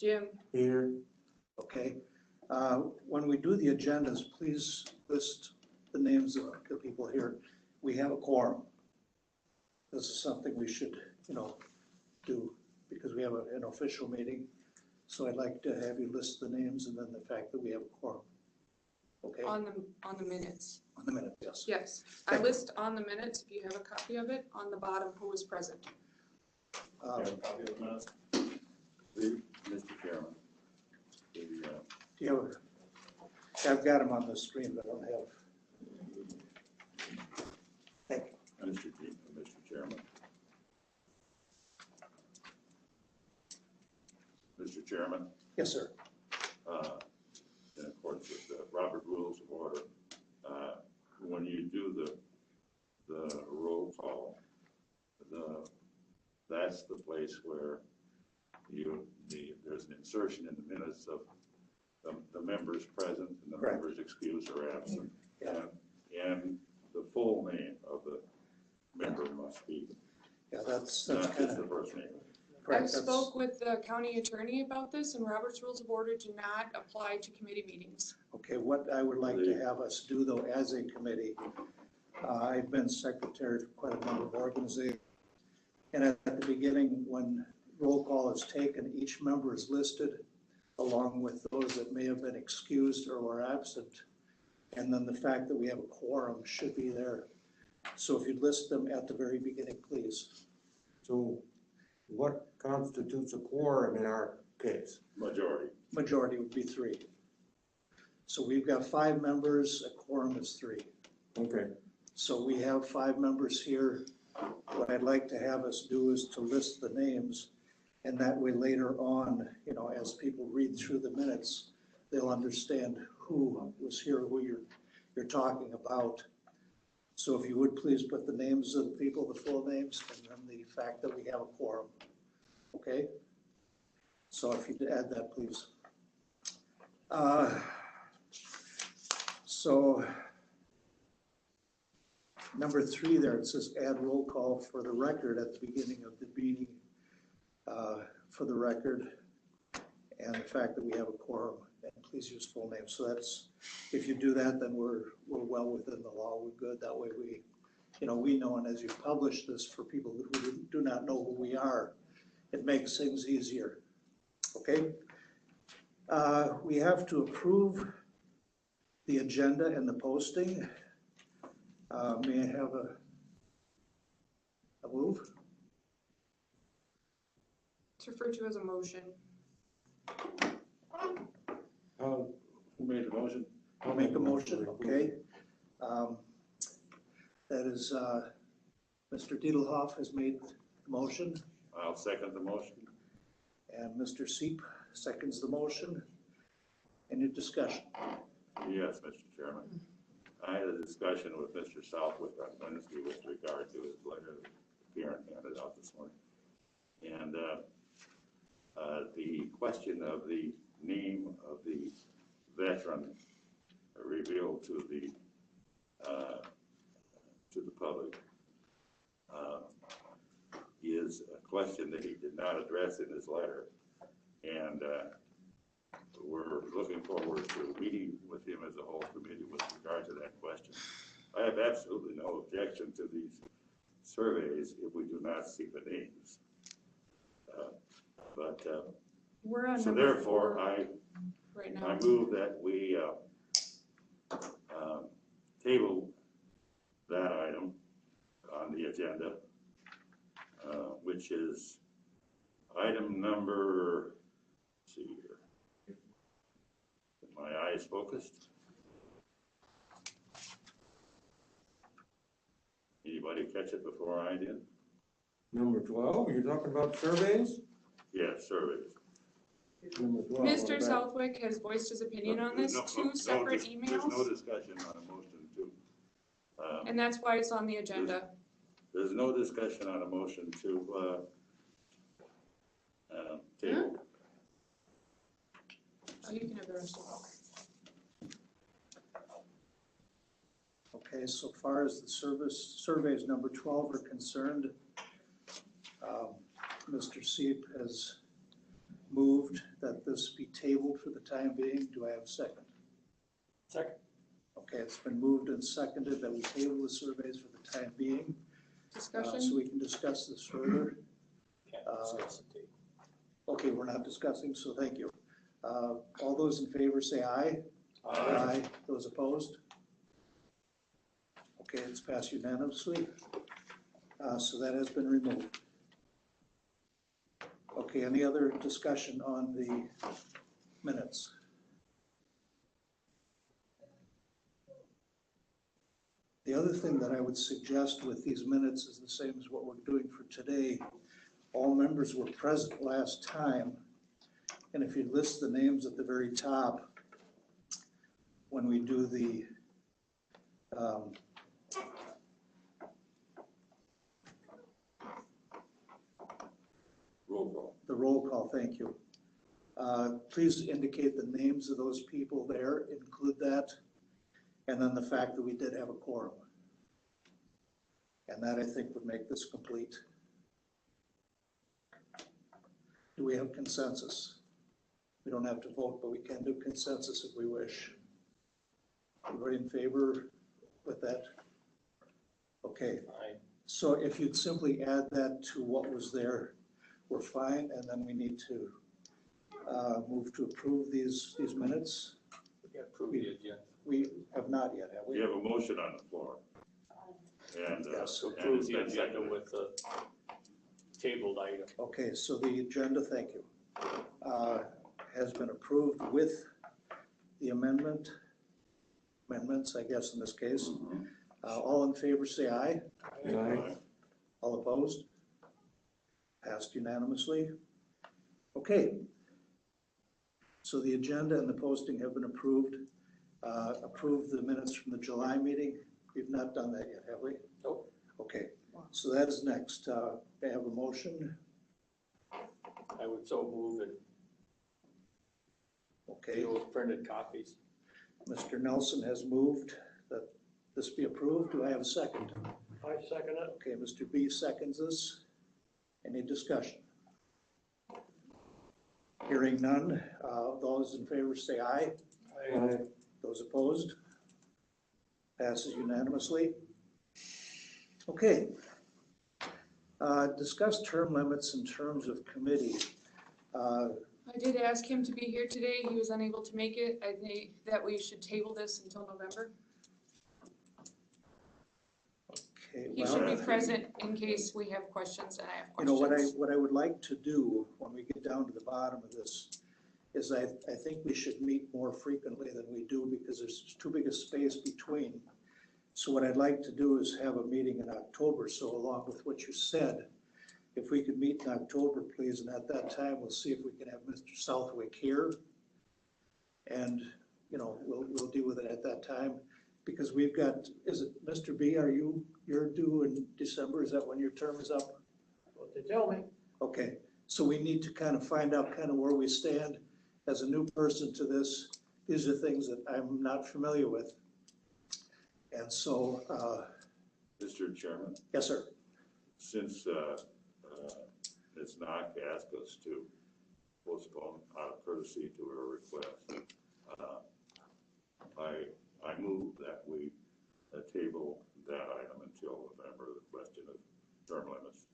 Jim. Here. Okay. When we do the agendas, please list the names of the people here. We have a quorum. This is something we should, do because we have an official meeting. So I'd like to have you list the names and then the fact that we have a quorum. Okay? On the minutes. On the minute, yes. Yes, I list on the minutes, if you have a copy of it, on the bottom who was present. Mr. Chairman. Do you have I've got them on the screen, but I don't have. Thank you. Mr. Chairman. Mr. Chairman, Yes, sir. in accordance with the Robert Rules of Order, when you do the roll call, that's the place where there's an insertion in the minutes of the members present and the Correct. members excused or absent. Yeah. And the full name of the member must be, Yeah, that's not kind just the of first name. correct. I spoke with the county attorney about this, and Robert's Rules of Order do not apply to committee meetings. Okay, what I would like to have us do though, as a committee, I've been secretary for quite a number of organizations. And at the beginning, when roll call is taken, each member is listed along with those that may have been excused or were absent. And then the fact that we have a quorum should be there. So if you'd list them at the very beginning, please. So what constitutes a quorum in our case? Majority. Majority would be 3. So we've got 5 members, a quorum is 3. Okay. So we have 5 members here. What I'd like to have us do is to list the names, and that way later on, as people read through the minutes, they'll understand who was here, who you're talking about. So if you would please put the names of the people, the full names, and then the fact that we have a quorum. Okay? So if you'd add that, please. So number 3 there, it says add roll call for the record at the beginning of the meeting, for the record, and the fact that we have a quorum, and please use full names. So that's, if you do that, then we're well within the law. We're good. That way we know, and as you publish this for people who do not know who we are, it makes things easier. Okay? We have to approve the agenda and the posting. May I have a move? It's referred to as a motion. Who made the motion? I'll make a motion, okay? That is, Mr. Diedelhoff has made the motion, I'll second the motion. and Mr. Seep seconds the motion. Any discussion? Yes, Mr. Chairman. I had a discussion with Mr. Southwick on Wednesday with regard to his letter that the parent handed out this morning. And the question of the name of the veteran revealed to the public is a question that he did not address in his letter. And we're looking forward to meeting with him as a whole committee with regard to that question. I have absolutely no objection to these surveys if we do not see the names. We're on So number therefore, 4 I right now. move that we table that item on the agenda, which is item number, let's see here. My eyes focused. Anybody catch it before I did? Number 12, you're talking about surveys? Yes, surveys. Number 12. Mr. Southwick has voiced his opinion on this, 2 separate There's emails, no discussion on a motion to. and that's why it's on the agenda. There's no discussion on a motion to table. Oh, you can have the rest of it. Okay, so far as the surveys number 12 are concerned, Mr. Seep has moved that this be tabled for the time being. Do I have a second? Second. Okay, it's been moved and seconded that we table the surveys for the time being, so Discussion? we can discuss this further. Okay, we're not discussing, so thank you. All those in favor say aye. Aye. Those opposed? Okay, it's passed unanimously. So that has been removed. Okay, any other discussion on the minutes? The other thing that I would suggest with these minutes is the same as what we're doing for today. All members were present last time, and if you list the names at the very top, when we do the Roll call. the roll call, thank you. Please indicate the names of those people there, include that, and then the fact that we did have a quorum. And that, I think, would make this complete. Do we have consensus? We don't have to vote, but we can do consensus if we wish. Everybody in favor with that? Okay. So if you'd simply add that to what was there, we're fine, and then we need to move to approve these minutes. We have not yet, have We we? have a motion on the floor. And, Yes, and Approve it's the been agenda seconded. with the tabled item. Okay, so the agenda, thank you, has been approved with the amendments, I guess, in this case. Mhm. All in favor, say aye. Aye. All opposed? Passed unanimously. Okay. So the agenda and the posting have been approved. Approved the minutes from the July meeting. We've not done that yet, have we? Nope. Okay, so that is next. May I have a motion? I would so move and Okay, deal with printed copies. Mr. Nelson has moved that this be approved. Do I have a second? I second it. Okay, Mr. B seconds this. Any discussion? Hearing none. Those in favor say aye. Aye. Those opposed? Passes unanimously. Okay. Discuss term limits in terms of committee. I did ask him to be here today. He was unable to make it. I think that we should table this until November. Okay, He well, should be present in case we have questions and I have you know, questions. what I would like to do when we get down to the bottom of this is I think we should meet more frequently than we do because there's too big a space between. So what I'd like to do is have a meeting in October. So along with what you said, if we could meet in October, please, and at that time, we'll see if we can have Mr. Southwick here. And, you know, we'll deal with it at that time because we've got, is it Mr. B, you're due in December? Is that when your term is up? What they tell me. Okay, so we need to kind of find out kind of where we stand as a new person to this. These are things that I'm not familiar with. And so, Mr. Chairman, yes, sir. since Ms. Knock asked us to postpone out of courtesy to her request, I move that we table that item until November, the question of term limits.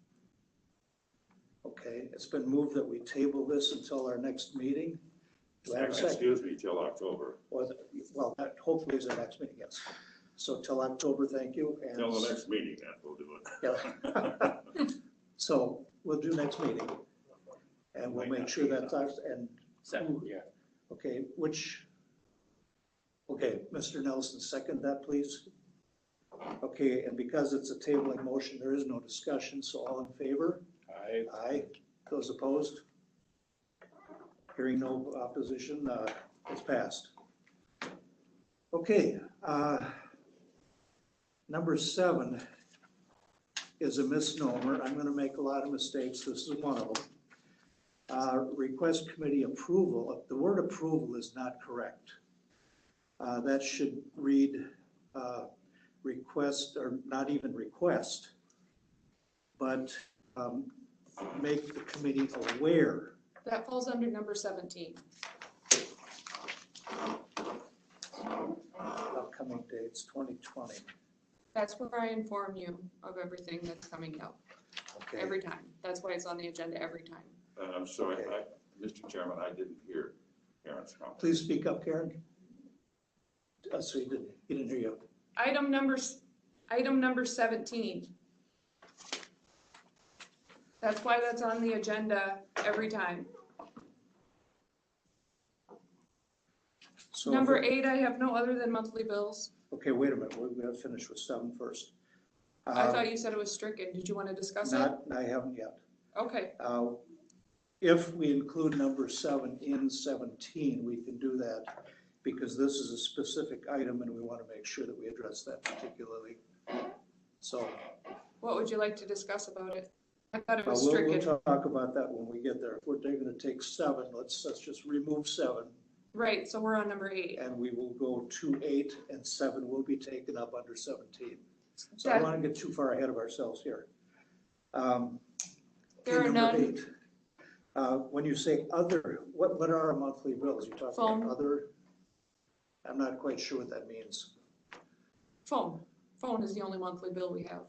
Okay, it's been moved that we table this until our next meeting. Do I have a second? Excuse me, till October. Well, that hopefully is our next meeting, yes. So till October, thank you. And Till the next meeting, then we'll do it. yeah. So we'll do next meeting. And we'll make sure that's, and, Second, yeah. okay, okay, Mr. Nelson, second that, please. Okay, and because it's a tabling motion, there is no discussion, so all in favor? Aye. Aye. Those opposed? Hearing no opposition, it's passed. Okay, number 7 is a misnomer. I'm gonna make a lot of mistakes. This is one of them. Request committee approval. The word approval is not correct. That should read request, or not even request, but make the committee aware That falls under number 17. Upcoming dates, 2020. That's where I inform you of everything that's coming up, Okay. every time. That's why it's on the agenda every time. I'm sorry, Okay. Mr. Chairman, I didn't hear Karen's comment. Please speak up, Karen. So he didn't hear you. Item number 17. That's why that's on the agenda every time. So Number 8, I have no other than monthly bills. Okay, wait a minute, we gotta finish with 7 first. I thought you said it was stricken. Did you want to discuss it? I haven't yet. Okay, If we include number 7 in 17, we can do that because this is a specific item and we want to make sure that we address that particularly. So what would you like to discuss about it? I thought it was we'll stricken. talk about that when we get there. If we're going to take 7, let's just remove 7 Right, so we're on number 8. and we will go to 8 and 7 will be taken up under 17. So I That- don't want to get too far ahead of ourselves here. There Okay, are number none. 8. When you say other, what are our monthly bills? You talking Phone. about other? I'm not quite sure what that means. Phone. Phone is the only monthly bill we have.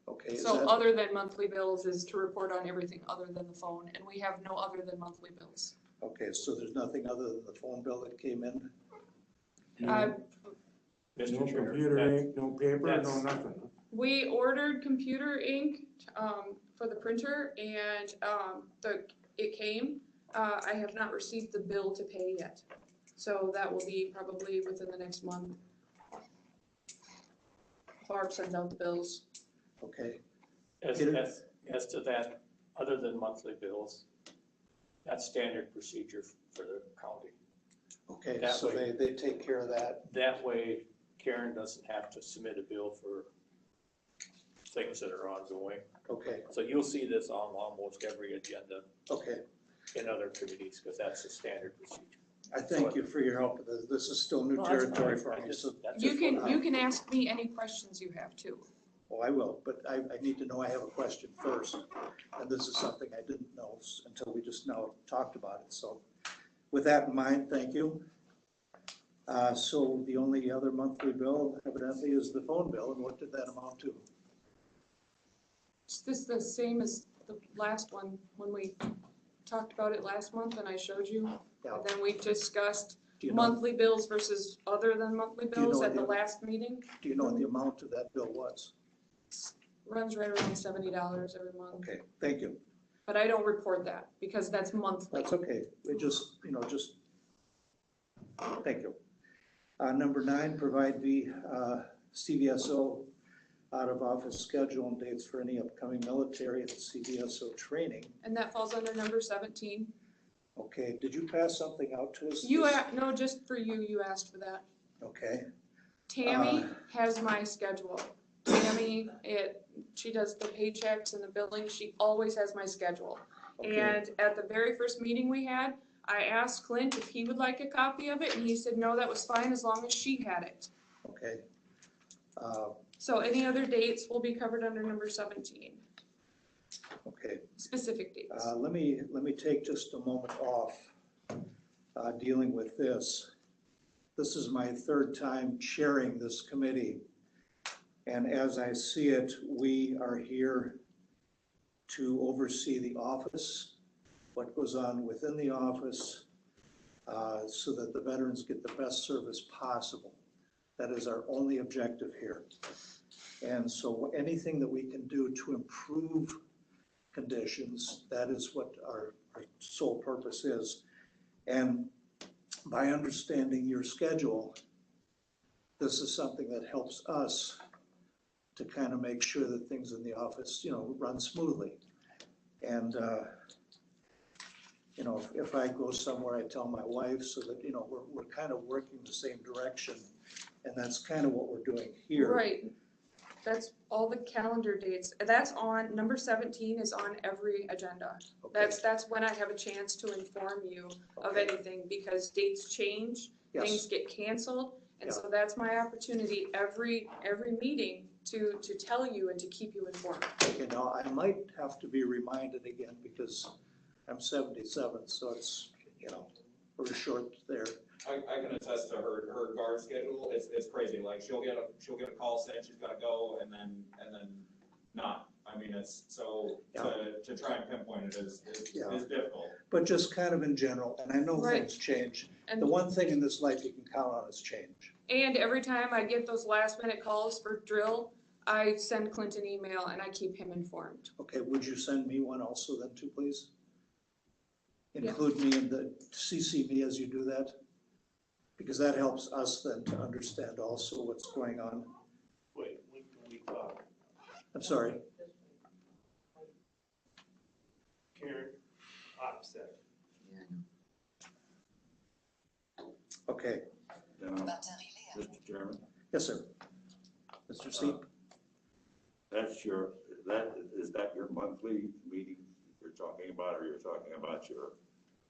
Okay, is So that, other than monthly bills is to report on everything other than the phone, and we have no other than monthly bills. okay, so there's nothing other than the phone bill that came in? Uh, No Mr. Chair, computer that's- ink, no paper, no that's- nothing. We ordered computer ink for the printer, and it came. I have not received the bill to pay yet, so that will be probably within the next month. Barb sends out the bills. Okay, As to that, other than monthly bills, that's standard procedure for the county. okay, That so way- they take care of that. That way Karen doesn't have to submit a bill for things that are ongoing. Okay, So you'll see this on almost every agenda okay. in other committees, because that's the standard procedure. I thank you for your help. This is still new No, that's territory fine. for I me, just- so, that's You just can, what- you can ask me any questions you have too. oh, I will, but I need to know I have a question first. And this is something I didn't know until we just now talked about it, so with that in mind, thank you. So the only other monthly bill evidently is the phone bill, and what did that amount to? Is this the same as the last one, when we talked about it last month and I showed you? Yeah. And then we discussed Do you know, monthly bills versus other than monthly Do you know bills what at the the- last meeting. do you know what the amount of that bill was? Runs right around $70 every month, Okay, thank you. but I don't report that because that's monthly. That's okay. We just, thank you. Number 9, provide the CVSO out-of-office schedule and dates for any upcoming military and CVSO training. And that falls under number 17. Okay, did you pass something out to us? No, just for you, you asked for that. Okay, Tammy has my schedule. Tammy, she does the paychecks and the billing, she always has my schedule. okay, And at the very first meeting we had, I asked Clint if he would like a copy of it, and he said, no, that was fine as long as she had it. okay. So any other dates will be covered under number 17, Okay, specific dates. let me take just a moment off dealing with this. This is my 3rd time chairing this committee. And as I see it, we are here to oversee the office, what goes on within the office, so that the veterans get the best service possible. That is our only objective here. And so anything that we can do to improve conditions, that is what our sole purpose is. And by understanding your schedule, this is something that helps us to kind of make sure that things in the office, run smoothly. And, if I go somewhere, I tell my wife so that, we're kind of working the same direction. And that's kind of what we're doing here. Right, that's all the calendar dates. That's on, number 17 is on every agenda. Okay. That's when I have a chance to inform you of Okay. anything, because dates change, Yes. things get canceled. And Yeah. so that's my opportunity every meeting to tell you and to keep you informed. Okay, now I might have to be reminded again because I'm 77, so it's, you know, we're short there. I can attest to her guard schedule, it's crazy, like, she'll get a call saying she's gotta go, and then not. I mean, it's, so, to try and pinpoint it is difficult. But just kind of in general, and I know Right. things change. And- The one thing in this life you can count on is change. And every time I get those last minute calls for drill, I send Clint an email and I keep him informed. Okay, would you send me one also then too, please? Yeah. Include me in the, CC me as you do that? Because that helps us then to understand also what's going on. Wait, when can we talk? I'm sorry. Karen, offset. Okay, You know, Mr. Chairman, yes, sir. Mr. C? is that your monthly meeting you're talking about, or you're talking about your?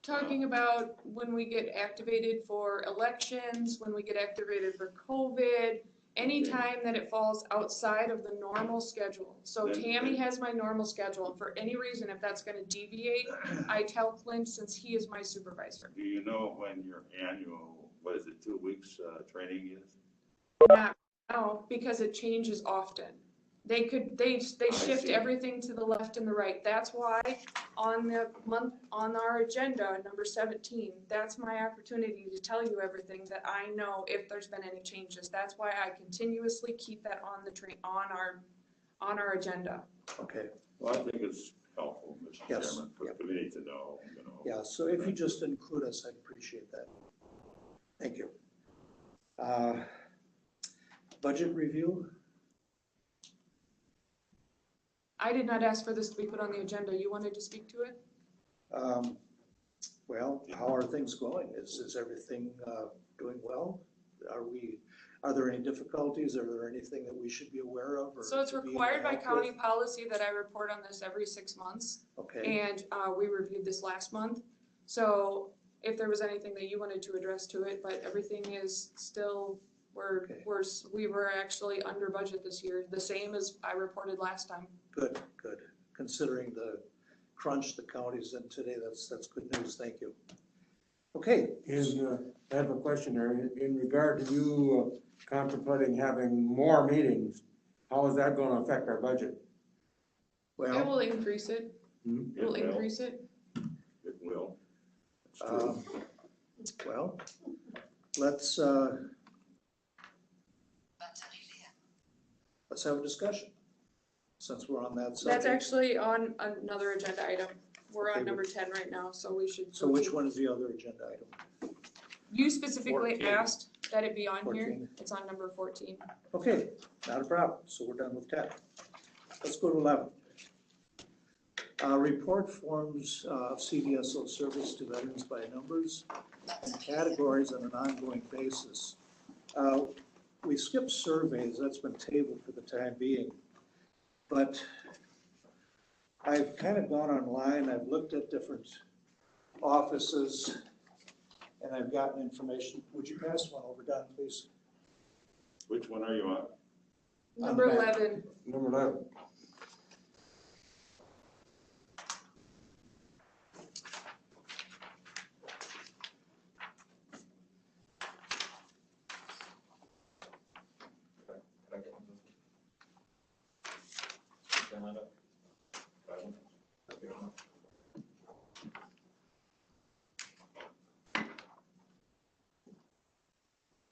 Talking about when we get activated for elections, when we get activated for COVID, anytime that it falls outside of the normal schedule. So Then- Tammy has my normal schedule, and for any reason, if that's gonna deviate, I tell Clint since he is my supervisor. Do you know when your annual, what is it, 2 weeks, training is? Not now, because it changes often. They shift see. everything to the left and the right. That's why on our agenda, number 17, that's my opportunity to tell you everything that I know if there's been any changes. That's why I continuously keep that on our agenda. Okay, Well, I think it's helpful, Mr. Yes. Chairman, for the committee to know, you know. yeah, so if you just include us, I'd appreciate that. Thank you. Budget review? I did not ask for this to be put on the agenda. You wanted to speak to it? Well, how are things going? Is everything doing well? Are there any difficulties? Are there anything that we should be aware of? Or So it's to be required by help county with? policy that I report on this every 6 months. Okay, And we reviewed this last month. So if there was anything that you wanted to address to it, but everything is still, Okay. we were actually under budget this year, the same as I reported last time. good. Considering the crunch the county's in today, that's good news. Thank you. Okay, I have a question there, in regard to you contemplating having more meetings, how is that gonna affect our budget? It well, will increase it. Hmm? It will increase it. It will. It's true. well, let's have a discussion, since we're on that subject. That's actually on another agenda item. We're Okay, on number 10 right now, so we should. So which one is the other agenda item? You specifically 14. asked that it be on here. 14. It's on number 14. Okay, not a problem, so we're done with 10. Let's go to 11. Report forms of CDSO service to veterans by numbers and categories on an ongoing basis. We skipped surveys, that's been tabled for the time being. But I've kind of gone online, I've looked at different offices, and I've gotten information. Would you pass one over, Don, please? Which one are you on? Number the back. 11. Number 11.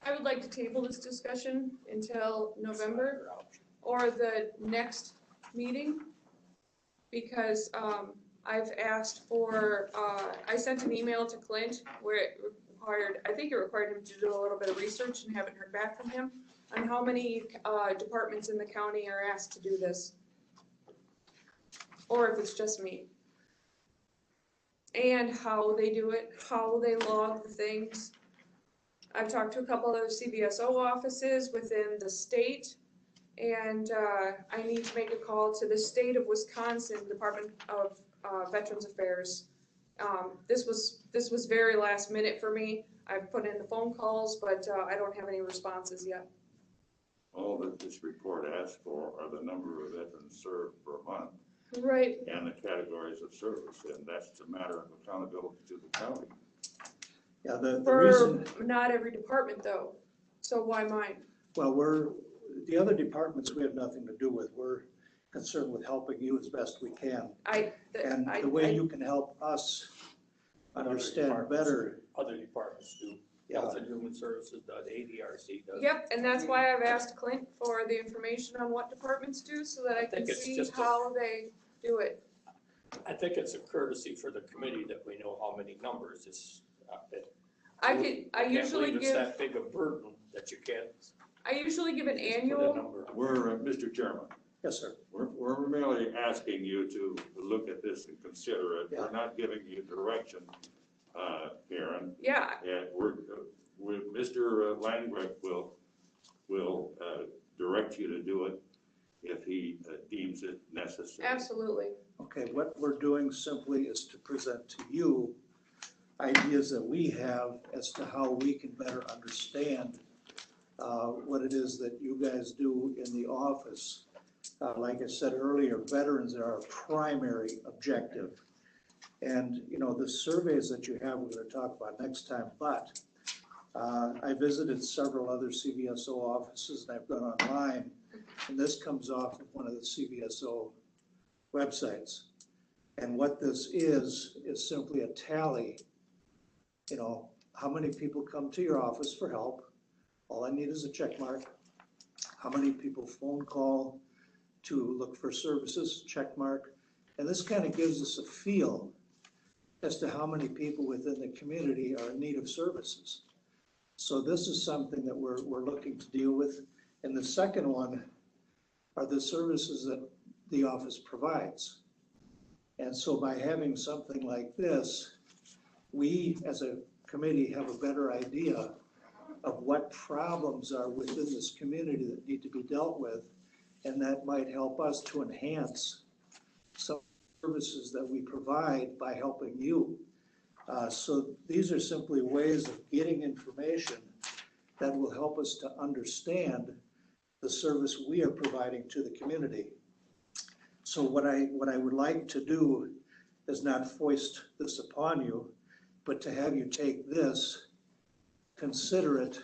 I would like to table this discussion until November or the next meeting. Because I've asked for, I sent an email to Clint where it required, I think it required him to do a little bit of research and haven't heard back from him on how many departments in the county are asked to do this. Or if it's just me. And how they do it, how they log the things. I've talked to a couple of CVSO offices within the state, and I need to make a call to the state of Wisconsin Department of Veterans Affairs. This was very last minute for me. I've put in the phone calls, but I don't have any responses yet. All that this report asks for are the number of veterans served per month. Right. and the categories of service, and that's a matter of accountability to the county. Yeah, the For reason, not every department though, so why mine? well, the other departments we have nothing to do with. We're concerned with helping you as best we can. And the way you can help us understand better. Other departments do. Yeah. Health and Human Services does, ADRC does. Yep, and that's why I've asked Clint for the information on what departments do, so that I I can think it's see just a- how they do it. I think it's a courtesy for the committee that we know how many numbers it's. I can't usually believe it's give, that big a burden that you can't I usually give an just put a annual, number. We're, Mr. Chairman, Yes, sir. we're merely asking you to look at this and consider it. Yeah. We're not giving you direction, Karen. yeah, And Mr. Langbeck will direct you to do it if he deems it necessary. absolutely. Okay, what we're doing simply is to present to you ideas that we have as to how we can better understand what it is that you guys do in the office. Like I said earlier, veterans are our primary objective. And, you know, the surveys that you have, we're gonna talk about next time, but I visited several other CVSO offices and I've gone online, and this comes off of one of the CVSO websites. And what this is simply a tally. You know, how many people come to your office for help? All I need is a check mark. How many people phone call to look for services, check mark. And this kind of gives us a feel as to how many people within the community are in need of services. So this is something that we're looking to deal with. And the second one are the services that the office provides. And so by having something like this, we as a committee have a better idea of what problems are within this community that need to be dealt with. And that might help us to enhance some services that we provide by helping you. So these are simply ways of getting information that will help us to understand the service we are providing to the community. So what I would like to do is not foist this upon you, but to have you take this, consider it,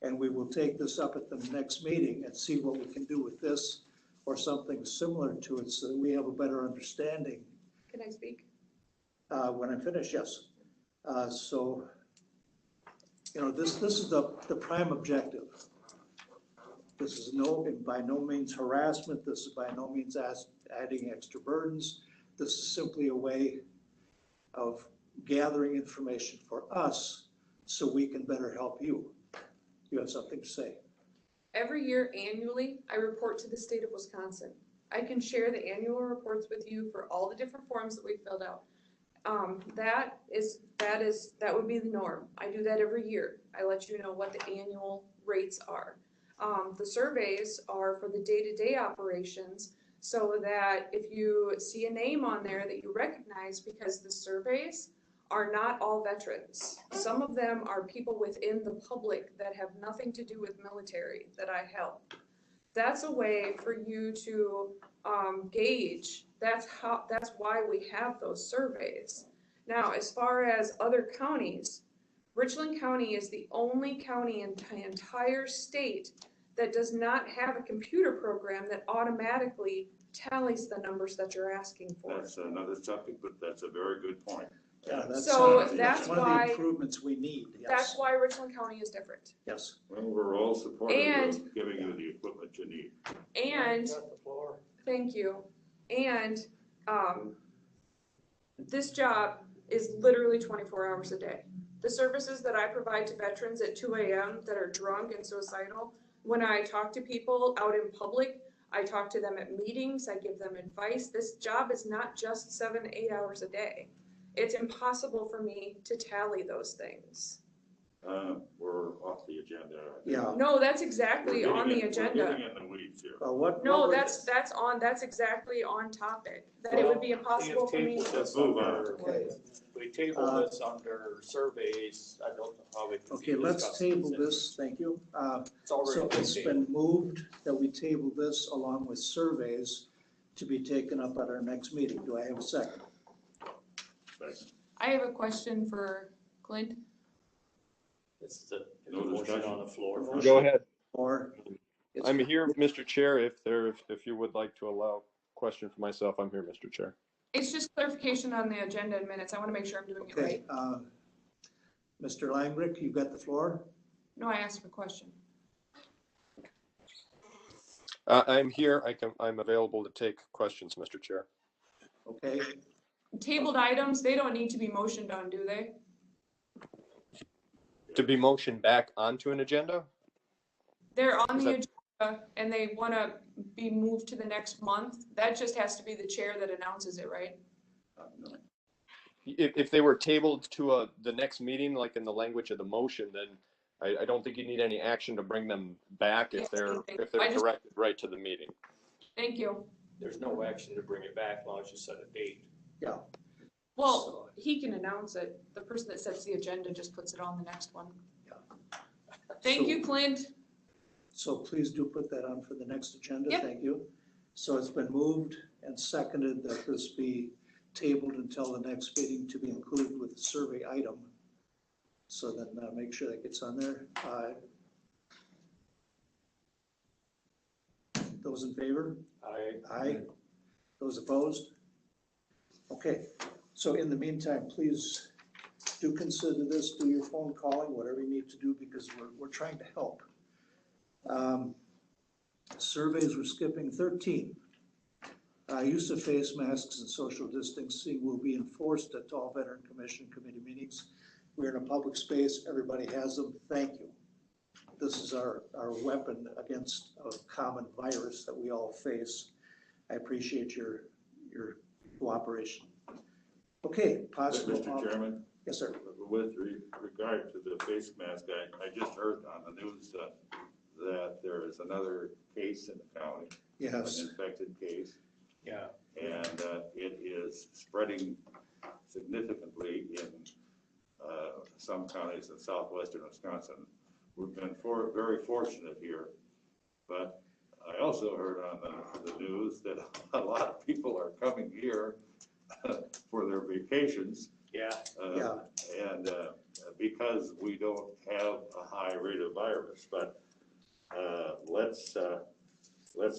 and we will take this up at the next meeting and see what we can do with this or something similar to it so that we have a better understanding. Can I speak? When I'm finished, yes. So, you know, this is the prime objective. This is by no means harassment. This is by no means adding extra burdens. This is simply a way of gathering information for us so we can better help you. You have something to say? Every year annually, I report to the state of Wisconsin. I can share the annual reports with you for all the different forms that we filled out. That would be the norm. I do that every year. I let you know what the annual rates are. The surveys are for the day-to-day operations, so that if you see a name on there that you recognize, because the surveys are not all veterans. Some of them are people within the public that have nothing to do with military that I help. That's a way for you to gauge. That's why we have those surveys. Now, as far as other counties, Richland County is the only county in the entire state that does not have a computer program that automatically tallies the numbers that you're asking for. That's another subject, but that's a very good point. Yeah, that's that's one of why- the improvements we need, That's yes, why Richland County is different. yes. Well, we're all supportive And- of giving you the equipment you need. And, Got the floor. thank you, and, this job is literally 24 hours a day. The services that I provide to veterans at 2 a.m. that are drunk and suicidal, when I talk to people out in public, I talk to them at meetings, I give them advice. This job is not just 7 to 8 hours a day. It's impossible for me to tally those things. We're off the agenda. Yeah. No, that's exactly We're on the getting agenda. in the weeds here. What No, we're- that's exactly on topic, that it would be impossible for me. Let's move on. Okay. We table this under surveys. I don't know how we can. Okay, let's table this, thank you. It's already So been it's tabled. been moved that we table this along with surveys to be taken up at our next meeting. Do I have a second? I have a question for Clint. It's the No motion discussion. on the floor. Go ahead. Or? it's- I'm here, Mr. Chair, if you would like to allow question for myself, I'm here, Mr. Chair. It's just clarification on the agenda in minutes. I want to make sure I'm doing it Okay, right. Mr. Langrick, you've got the floor. No, I asked for a question. I'm here, I'm available to take questions, Mr. Chair. Okay, Tabled items, they don't need to be motioned on, do they? To be motioned back onto an agenda? They're on Is the that- agenda and they want to be moved to the next month. That just has to be the chair that announces it, right? If they were tabled to the next meeting, like in the language of the motion, then I don't think you need any action to bring them back if they're I just- directed right to the meeting. Thank you. There's no action to bring it back as long as you set a date. yeah. Well, he can announce it. The person that sets the agenda just puts it on the next one. Yeah. Thank So- you, Clint. So please do put that on for the next agenda. Yep. Thank you. So it's been moved and seconded that this be tabled until the next meeting to be included with the survey item. So then make sure that gets on there. Those in favor? Aye. Those opposed? Okay, so in the meantime, please do consider this, do your phone calling, whatever you need to do, because we're trying to help. Surveys, we're skipping 13. Use of face masks and social distancing will be enforced at all Veteran Commission committee meetings. We're in a public space, everybody has them, thank you. This is our weapon against a common virus that we all face. I appreciate your cooperation. Okay, possible. Mr. Chairman, Yes, sir. with regard to the face mask, I just heard on the news that there is another case in the county, Yes, an infected case, Yeah. and it is spreading significantly in some counties in southwestern Wisconsin. We've been very fortunate here, but I also heard on the news that a lot of people are coming here for their vacations. Yeah. yeah, And because we don't have a high rate of virus, but let's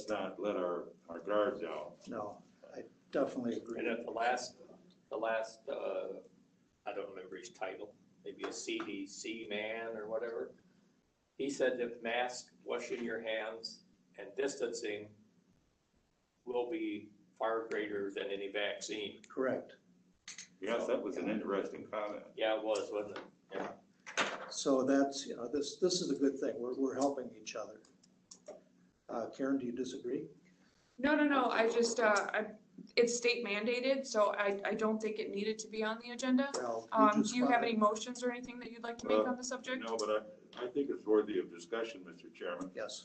not let our guard down. no, I definitely agree. And at the last, I don't remember his title, maybe a CDC man or whatever. He said that mask, washing your hands, and distancing will be far greater than any vaccine. Correct. Yes, that was an interesting comment. Yeah, it was, wasn't it? Yeah. So that's, this is a good thing. We're helping each other. Karen, do you disagree? No, I just, it's state mandated, so I don't think it needed to be on the agenda. Well, Do you have any motions or anything that you'd like to make on the subject? No, but I think it's worthy of discussion, Mr. Chairman. Yes,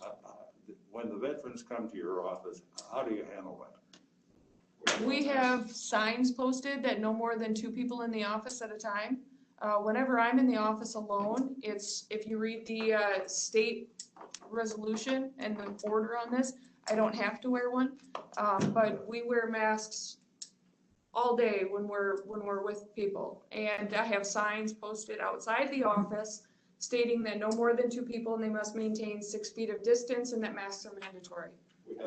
When the veterans come to your office, how do you handle that? We have signs posted that no more than 2 people in the office at a time. Whenever I'm in the office alone, if you read the state resolution and the order on this, I don't have to wear one. But we wear masks all day when we're with people. And I have signs posted outside the office stating that no more than 2 people and they must maintain 6 feet of distance and that masks are mandatory.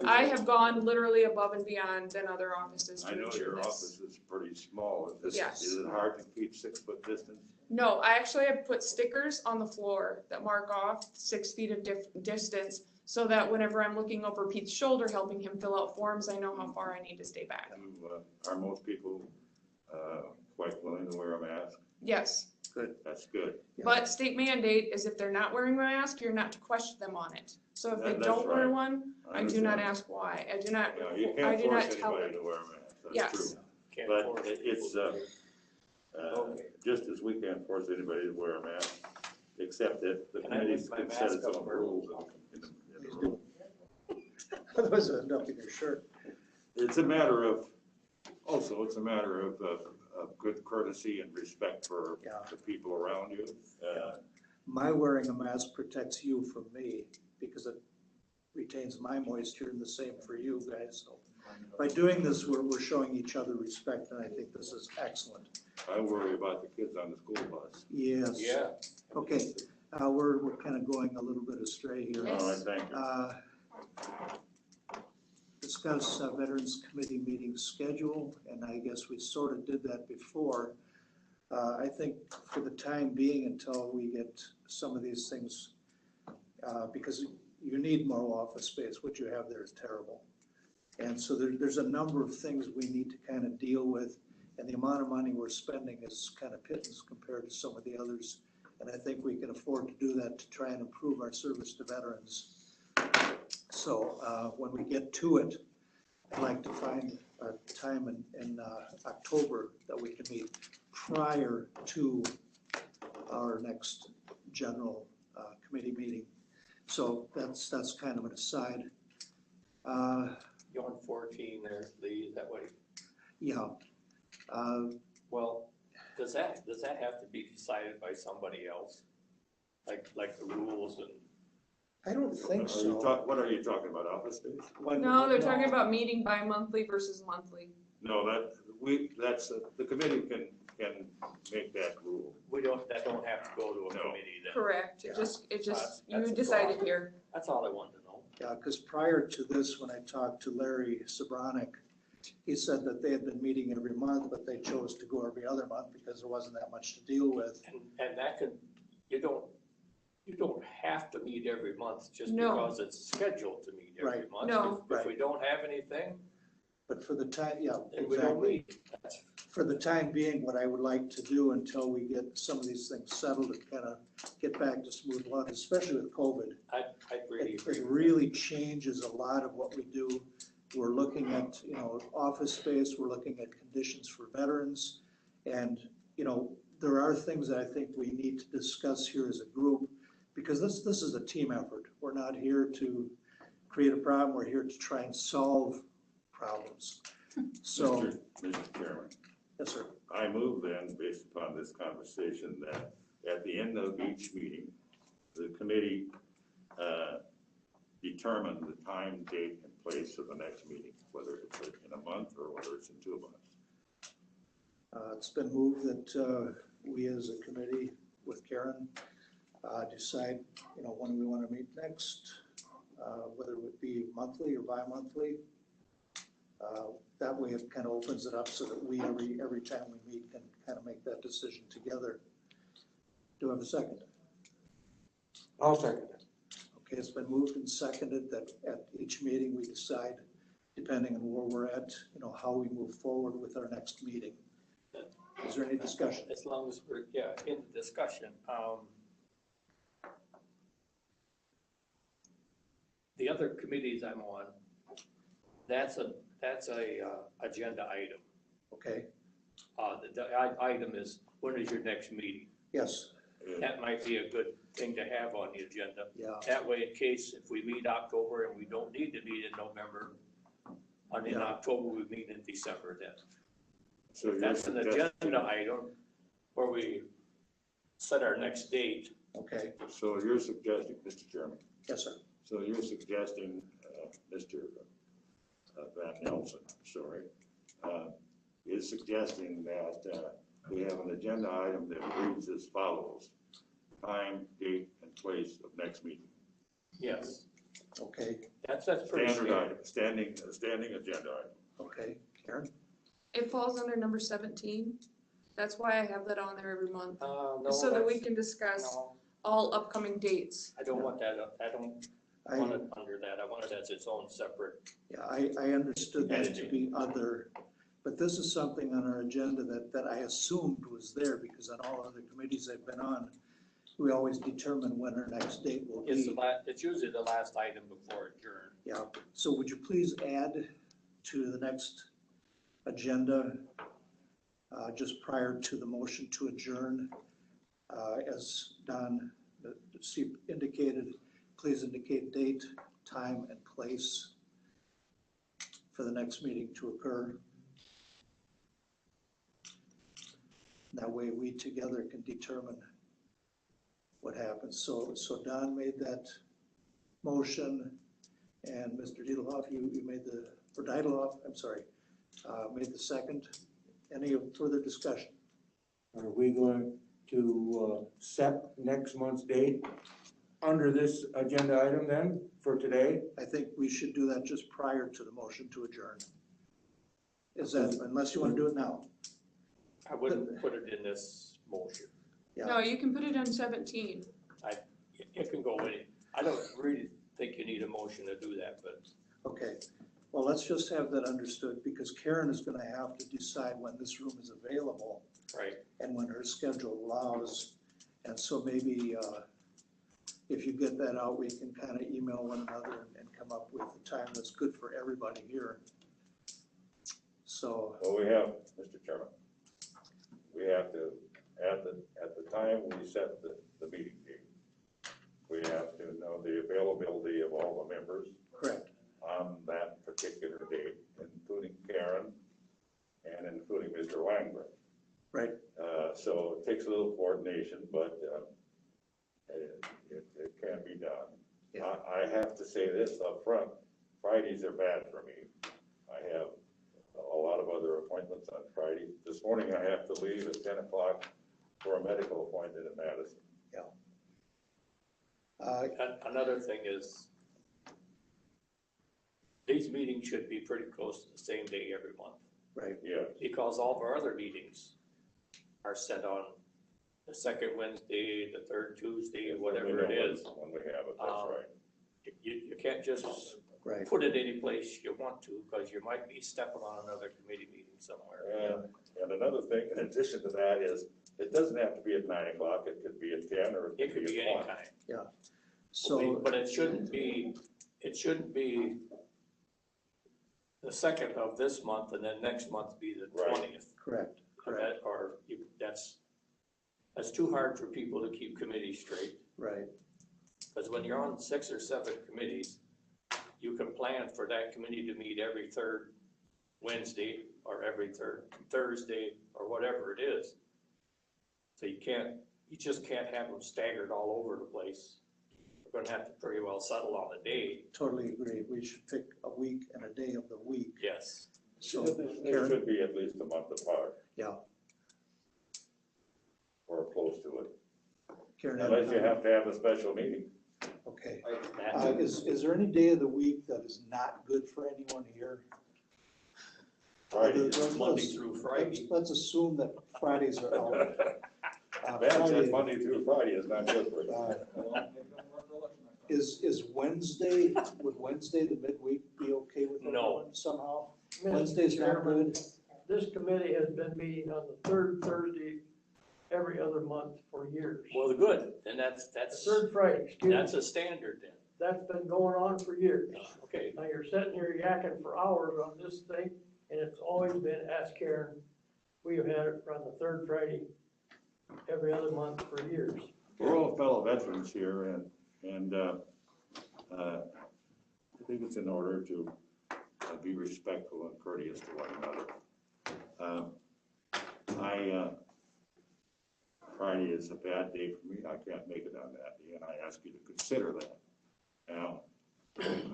I have gone literally above and beyond than other offices I to know ensure your this. office is pretty small. Yes. Is it hard to keep 6 foot distance? No, I actually have put stickers on the floor that mark off 6 feet of distance so that whenever I'm looking over Pete's shoulder, helping him fill out forms, I know how far I need to stay back. Are most people quite willing to wear a mask? Yes, That's good. but state mandate is if they're not wearing a mask, you're not to question them on it. So if they That's don't wear right. one, I do not ask why. I do not, Yeah, you I can't do force not tell anybody them. to wear a mask, that's Yes. true. Can't But force it's, people to. just as we can't force anybody to wear a mask, except that the Can I committee lift my can set mask its up own where- rules in the room. otherwise it'll end up in your shirt. It's a matter of good courtesy and respect for Yeah. the people around you. My wearing a mask protects you from me because it retains my moisture and the same for you guys. So by doing this, we're showing each other respect, and I think this is excellent. I worry about the kids on the school bus. Yes. Yeah. Okay, we're kind of going a little bit astray here. All right, thank you. Discuss Veterans Committee meeting schedule, and I guess we sort of did that before. I think for the time being, until we get some of these things, because you need more office space, what you have there is terrible. And so there's a number of things we need to kind of deal with, and the amount of money we're spending is kind of pittance compared to some of the others. And I think we can afford to do that to try and improve our service to veterans. So when we get to it, I'd like to find a time in October that we can meet prior to our next general committee meeting. So that's kind of an aside. You on 14 there, Lee, is that what? Yeah. Well, does that have to be decided by somebody else? Like the rules and? I don't think so. What are you talking about, office space? No, they're talking about meeting bi-monthly versus monthly. No, the committee can make that rule. That don't have to go to a No. committee then? Correct, Yeah. That's you a decided problem. here. That's all I wanted to know. Yeah, because prior to this, when I talked to Larry Sobronic, he said that they had been meeting every month, but they chose to go every other month because there wasn't that much to deal with. And that could, you don't have to meet every month just No. because it's scheduled to meet every Right. month. No. If we don't have anything, But for the time, yeah, then we don't exactly. meet. That's- For the time being, what I would like to do until we get some of these things settled and kind of get back to smooth waters, especially with COVID. I really It agree. really changes a lot of what we do. We're looking at, office space, we're looking at conditions for veterans. And, there are things that I think we need to discuss here as a group, because this is a team effort. We're not here to create a problem, we're here to try and solve problems. So, Mr. Chairman, yes, sir. I move then, based upon this conversation, that at the end of each meeting, the committee determine the time, date, and place of the next meeting, whether it's in a month or whether it's in 2 months. It's been moved that we as a committee with Karen decide, when we want to meet next, whether it would be monthly or bi-monthly. That way it kind of opens it up so that we, every time we meet, can kind of make that decision together. Do I have a second? I'll second it. Okay, it's been moved and seconded that at each meeting we decide, depending on where we're at, how we move forward with our next meeting. Is there any discussion? As long as we're, in the discussion. The other committees I'm on, that's a agenda item. Okay, The item is, when is your next meeting? yes, That might be a good thing to have on the agenda. yeah, That way, in case if we meet October and we don't need to meet in November, and in Yeah. October, we meet in December then. So you're That's an suggesting, agenda item where we set our next date. okay, so you're suggesting, Mr. Chairman, yes, sir. so you're suggesting, Mr. Van Nelson, sorry, is suggesting that we have an agenda item that reads as follows: time, date, and place of next meeting. Yes. Okay, That's pretty Standard standard. item, standing agenda item. okay, Karen? It falls under number 17. That's why I have that on there every month, No, so that we that's- can discuss no, all upcoming dates. I don't want that, I don't I, want it under that. I want it as its own separate. yeah, I understood that to be other, but this is something on our agenda that I assumed was there, because on all other committees I've been on, we always determine when our next date will It's be. it's usually the last item before adjourn. Yeah, so would you please add to the next agenda, just prior to the motion to adjourn, as Don indicated, please indicate date, time, and place for the next meeting to occur. That way we together can determine what happens. So Don made that motion, and Mr. Diedelhoff, you made the or Dylanov, I'm sorry, made the second. Any further discussion? Are we going to set next month's date under this agenda item then for today? I think we should do that just prior to the motion to adjourn. Is that, unless you want to do it now? I wouldn't put it in this motion. Yeah. No, you can put it on 17. It can go any, I don't really think you need a motion to do that, but Okay, well, let's just have that understood, because Karen is gonna have to decide when this room is available right. and when her schedule allows. And so maybe, if you get that out, we can kind of email one another and come up with a time that's good for everybody here. So, Well, we have, Mr. Chairman, we have to, at the time we set the meeting date, we have to know the availability of all the members correct, on that particular date, including Karen and including Mr. Langberg. right, So it takes a little coordination, but it can be done. Yeah. I have to say this up front: Fridays are bad for me. I have a lot of other appointments on Friday. This morning I have to leave at 10 o'clock for a medical appointment in Madison. Another thing is, these meetings should be pretty close to the same day every month, right, Yeah, because all of our other meetings are set on the second Wednesday, the third Tuesday, whatever it is. when we have it, that's right. You can't just right. put it any place you want to, because you might be stepping on another committee meeting somewhere. And another thing, in addition to that, is it doesn't have to be at 9 o'clock. It could be at 10 or It could be at any 1. time. So, But it shouldn't be the second of this month and then next month be the Right. 20th. correct, correct, That's too hard for people to keep committees straight. right, Because when you're on 6 or 7 committees, you can plan for that committee to meet every third Wednesday or every third Thursday or whatever it is. So you just can't have them staggered all over the place. We're gonna have to pretty well settle on a day. totally agree. We should pick a week and a day of the week. Yes. So, It Karen, should be at least a month apart yeah, or close to it. Karen. Unless you have to have a special meeting. Okay. That's Is there any day of the week that is not good for anyone here? Friday. Let's- Monday through Friday. Let's assume that Fridays are out. That Friday, says Monday through Friday is not good for you. Is Wednesday, would Wednesday, the midweek, be okay with No. everyone somehow? Mr. Wednesday's not Chairman, good? This committee has been meeting on the third Thursday every other month for years. Well, good, then The third Friday, excuse that's me, a standard then. that's been going on for years. Okay, Now you're sitting here yakking for hours on this thing, and it's always been, ask Karen, we have had it on the third Friday every other month for years. We're all fellow veterans here, and I think it's in order to be respectful and courteous to one another. Friday is a bad day for me. I can't make it on that day, and I ask you to consider that. Now,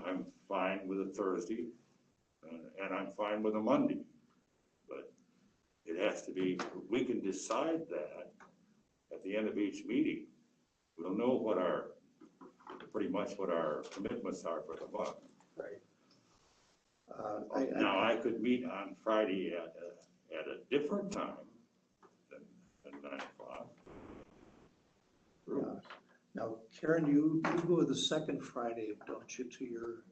I'm fine with a Thursday, and I'm fine with a Monday, but it has to be, we can decide that at the end of each meeting. We'll know pretty much what our commitments are for the month. Now, I could meet on Friday at a different time than 9 o'clock. Yeah. Now, Karen, you go the second Friday, don't you, to your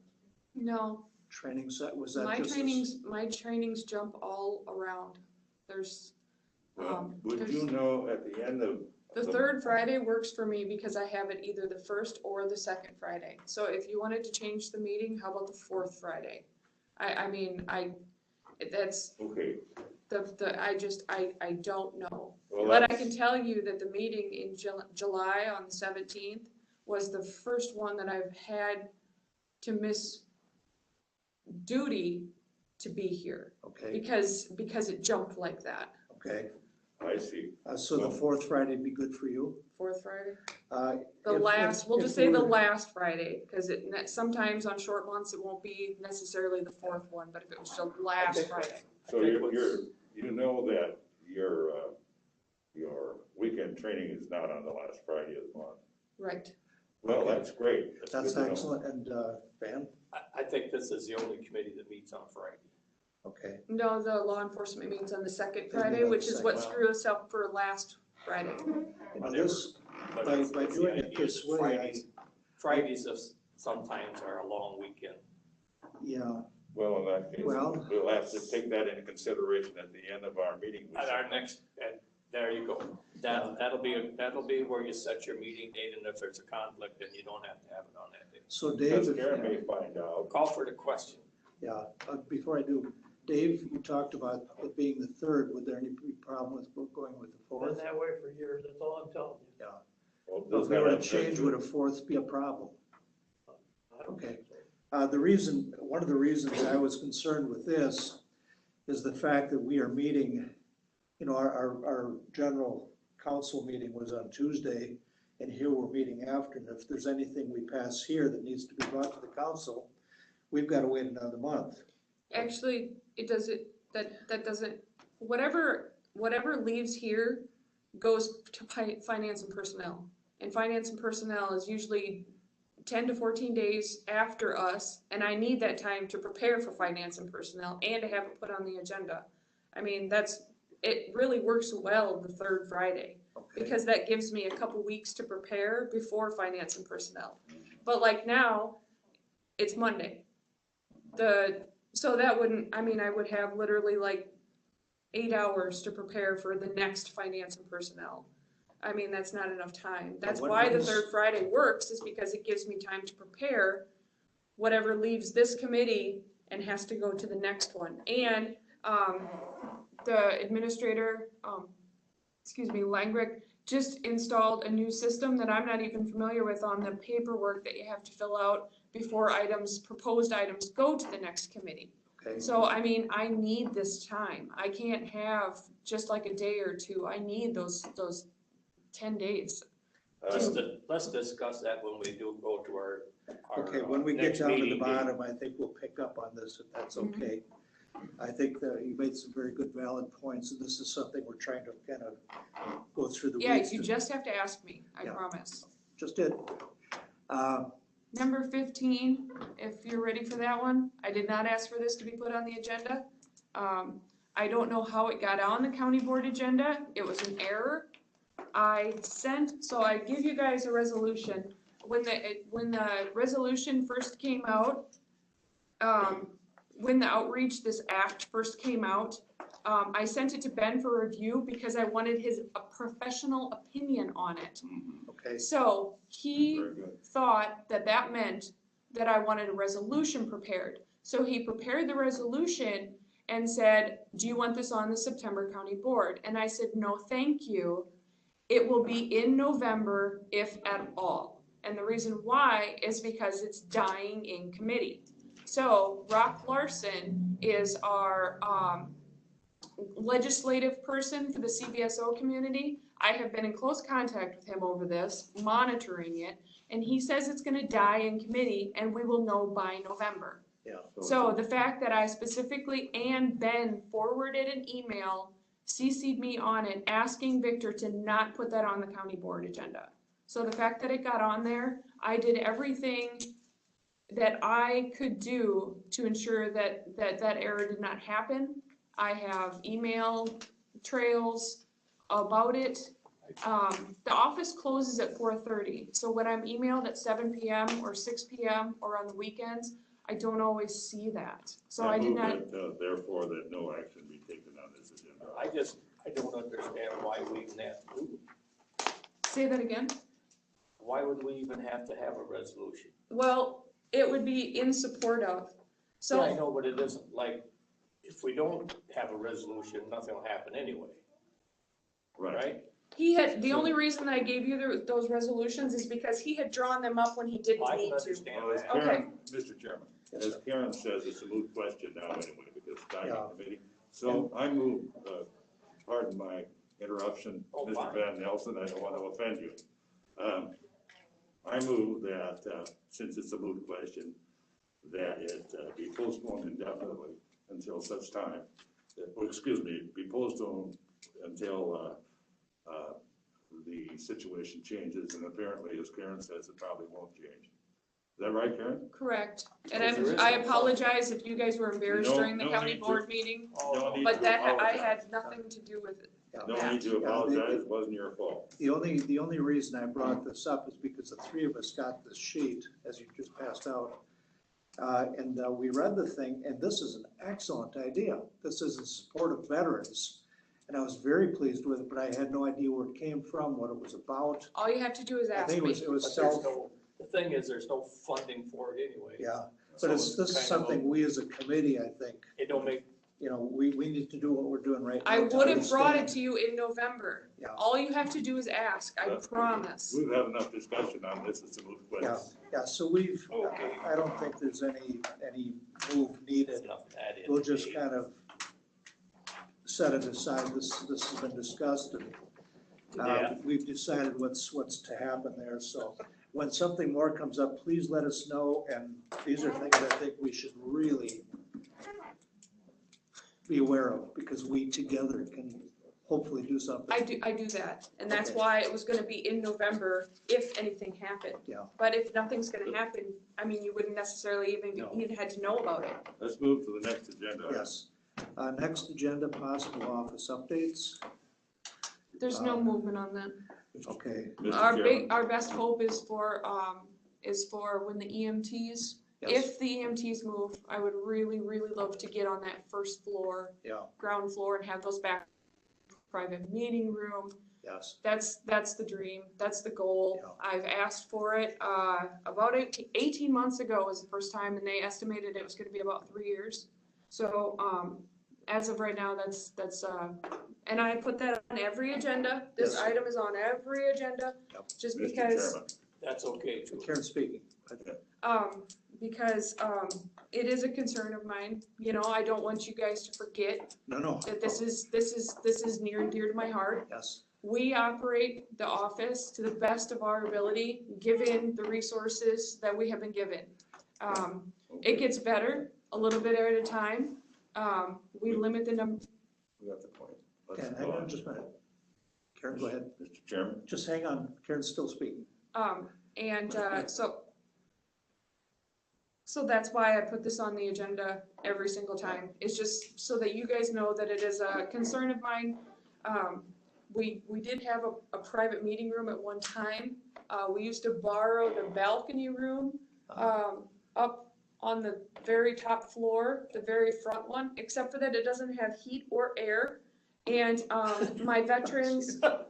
No, training set? Was that my just? my trainings jump all around. There's, Well, would there's- you know at the end of, the third Friday works for me because I have it either the first or the second Friday. So if you wanted to change the meeting, how about the fourth Friday? That's, okay, I don't know. well, But I that's, can tell you that the meeting in July on the 17th was the first one that I've had to miss duty to be here Okay, because it jumped like that. okay. I see. So the fourth Friday would be good for you? Fourth Friday? If- We'll if just say we the were- last Friday, because sometimes on short months, it won't be necessarily the fourth one, but if it was the last think Friday. So I think you know that your weekend training is not on the last Friday of the month. Right. Well, that's great. That's good to know. excellent, and, Van, I think this is the only committee that meets on Friday. okay, No, the law enforcement meets on the second meet Friday, on which the is what second. screwed us up for last Friday. now this, But by it's doing the it idea this that way, Fridays sometimes are a long weekend. yeah, Well, in that case, Well- we'll have to take that into consideration at the end of our meeting. At our next, there you go. That'll be where you set your meeting date, and if there's a conflict, then you don't have to have it on that day. so Because Dave, Karen may find out. Call for the question. yeah, before I do, Dave, you talked about it being the third, would there any problem with going with the Been fourth? that way for years, that's all I'm telling you. Well, If does we that were to have change, to- would a fourth be a problem? I don't Okay. think so. One of the reasons I was concerned with this is the fact that we are meeting, you know, our general council meeting was on Tuesday, and here we're meeting after, and if there's anything we pass here that needs to be brought to the council, we've got to wait another month. Actually, that doesn't, whatever leaves here goes to finance and personnel. And finance and personnel is usually 10 to 14 days after us, and I need that time to prepare for finance and personnel and to have it put on the agenda. I mean, it really works well the third Friday, Okay. because that gives me a couple weeks to prepare before finance and personnel. But like now, it's Monday. So that wouldn't, I mean, I would have literally like 8 hours to prepare for the next finance and personnel. I mean, that's not enough time. That's What why the is- third Friday works, is because it gives me time to prepare whatever leaves this committee and has to go to the next one. And, the administrator, Langrick, just installed a new system that I'm not even familiar with on the paperwork that you have to fill out before proposed items go to the next committee. Okay, So, I mean, I need this time. I can't have just like a day or two. I need those 10 days. Let's discuss that when we do go to our okay, when we get next down to the meeting date. bottom, I think we'll pick up on this, if that's okay. I think that you made some very good valid points, and this is something we're trying to kind of go through the Yeah, weeds. you just have to ask me, I Yeah. promise. Just did. Number 15, if you're ready for that one, I did not ask for this to be put on the agenda. I don't know how it got on the county board agenda. It was an error. So I give you guys a resolution. When the resolution first came out, when the outreach, this act first came out, I sent it to Ben for review because I wanted a professional opinion on it. Okay, So he Very good. thought that meant that I wanted a resolution prepared. So he prepared the resolution and said, do you want this on the September County Board? And I said, no, thank you. It will be in November, if at all. And the reason why is because it's dying in committee. So Rock Larson is our legislative person for the CVSO community. I have been in close contact with him over this, monitoring it, and he says it's gonna die in committee and we will know by November. yeah. So the fact that I specifically and Ben forwarded an email, CC'd me on it, asking Victor to not put that on the county board agenda. So the fact that it got on there, I did everything that I could do to ensure that error did not happen. I have email trails about it. The office closes at 4:30, so when I'm emailed at 7 PM or 6 PM or on the weekends, I don't always see that. So I did move not, that, therefore, that no action be taken on this agenda. I don't understand why we even have to do it. say that again? Why would we even have to have a resolution? Well, it would be in support of. Yeah, I So, know, but it isn't like, if we don't have a resolution, nothing will happen anyway, right? the only reason that I gave you those resolutions is because he had drawn them up when he didn't I need can to. understand Well, as that. Okay. Karen, Mr. Chairman, as Karen says, it's a moot question now anyway, because it's dying Yeah. committee. So I move, pardon my interruption, Oh, Mr. fine. Van Nelson, I don't want to offend you. I move that, since it's a moot question, that it be postponed indefinitely until such time, be postponed until the situation changes, and apparently, as Karen says, it probably won't change. Is that right, Karen? Correct. And Because there is I no apologize if you guys were embarrassed No- during the no county need to. board meeting, No need but to that, I apologize. had nothing to do with it. No Yeah. need to apologize, it wasn't your fault. The only reason I brought this up is because the three of us got this sheet, as you just passed out. And we read the thing, and this is an excellent idea. This is in support of veterans. And I was very pleased with it, but I had no idea where it came from, what it was about. All you have to do is I ask think me. it was But self, the thing is, there's no funding for it anyway. yeah. So But this kind is of something we as a committee, I think, It don't make, we need to do what we're doing right now. I to would have brought it understand. to you in November. Yeah. All you have to do is ask, I That's- promise. We've had enough discussion on this, it's a moot Yeah, question. yeah, so we've, Okay. I don't think there's any move needed. there's enough of that in. We'll just kind of set it aside. This has been discussed and Yeah. we've decided what's to happen there. So when something more comes up, please let us know. And these are things I think we should really be aware of because we together can hopefully do something. I do that, and that's Okay. why it was gonna be in November if anything happened. Yeah. But if nothing's gonna happen, I mean, you wouldn't necessarily No. even had to know about it. Let's move to the next agenda. Yes. Next agenda, possible office updates. There's no movement on that. Okay. Mr. Chairman, Our best hope is for when the EMTs, Yes. if the EMTs move, I would really, really love to get on that first floor, Yeah. ground floor and have those back private meeting room. Yes. That's the dream, that's the goal. Yeah. I've asked for it, about 18 months ago was the first time, and they estimated it was gonna be about 3 years. So, as of right now, that's, and I put that on every agenda, this Yes. item is on every agenda, Yep. just Mr. because, Chairman, That's okay too. Karen speaking. because, it is a concern of mine, I don't want you guys to forget No. that this is near and dear to my heart. Yes. We operate the office to the best of our ability, given the resources that we have been given. It gets better a little bit at a time. We limit the number. we got the point. Let's Okay, go hang on on. just a minute. Karen, go ahead. Mr. Chairman, Just hang on. Karen's still speaking. So that's why I put this on the agenda every single time. It's just so that you guys know that it is a concern of mine. We did have a private meeting room at one time. We used to borrow the balcony room, up on the very top floor, the very front one, except for that it doesn't have heat or air. And, my veterans that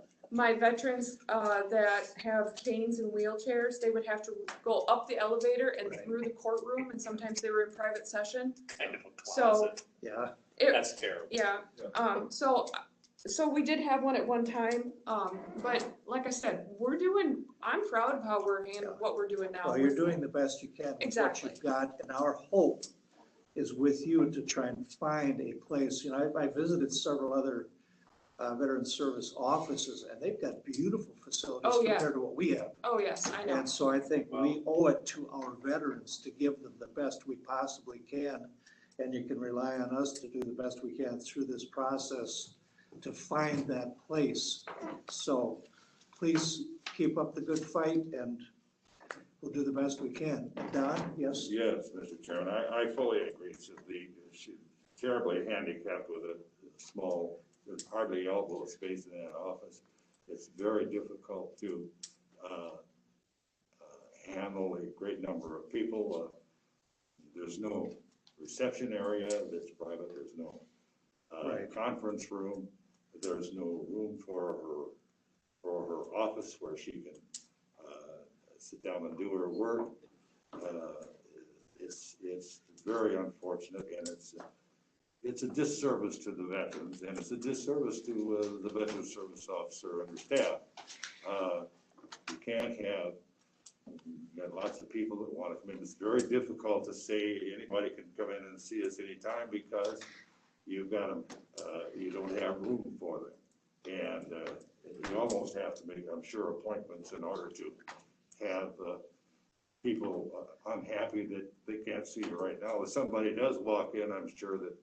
have canes and wheelchairs, they would have to go up the elevator and Right. through the courtroom, and sometimes they were in private session. Kind of a So, closet. Yeah. That's terrible. Yeah, so we did have one at one time, but like I said, I'm proud of how we're handling, what we're doing now. Well, you're doing the best you can with what Exactly. you've got, and our hope is with you to try and find a place. I visited several other veteran service offices, and they've got beautiful facilities Oh, yeah. compared to what we have. Oh, yes, I know. And so I think we owe it to our veterans to give them the best we possibly can. And you can rely on us to do the best we can through this process to find that place. So please keep up the good fight and we'll do the best we can. Don, yes? yes, Mr. Chairman, I fully agree. She's terribly handicapped with a small, there's hardly elbow space in that office. It's very difficult to handle a great number of people. There's no reception area that's private, there's no Right. conference room, there's no room for her office where she can sit down and do her work. It's very unfortunate, and it's a disservice to the veterans, and it's a disservice to the veteran service officer and her staff. You can't have, you got lots of people that want to come in. It's very difficult to say anybody can come in and see us anytime because you've got them, you don't have room for them. And you almost have to make, I'm sure, appointments in order to have people unhappy that they can't see you right now. If somebody does walk in, I'm sure that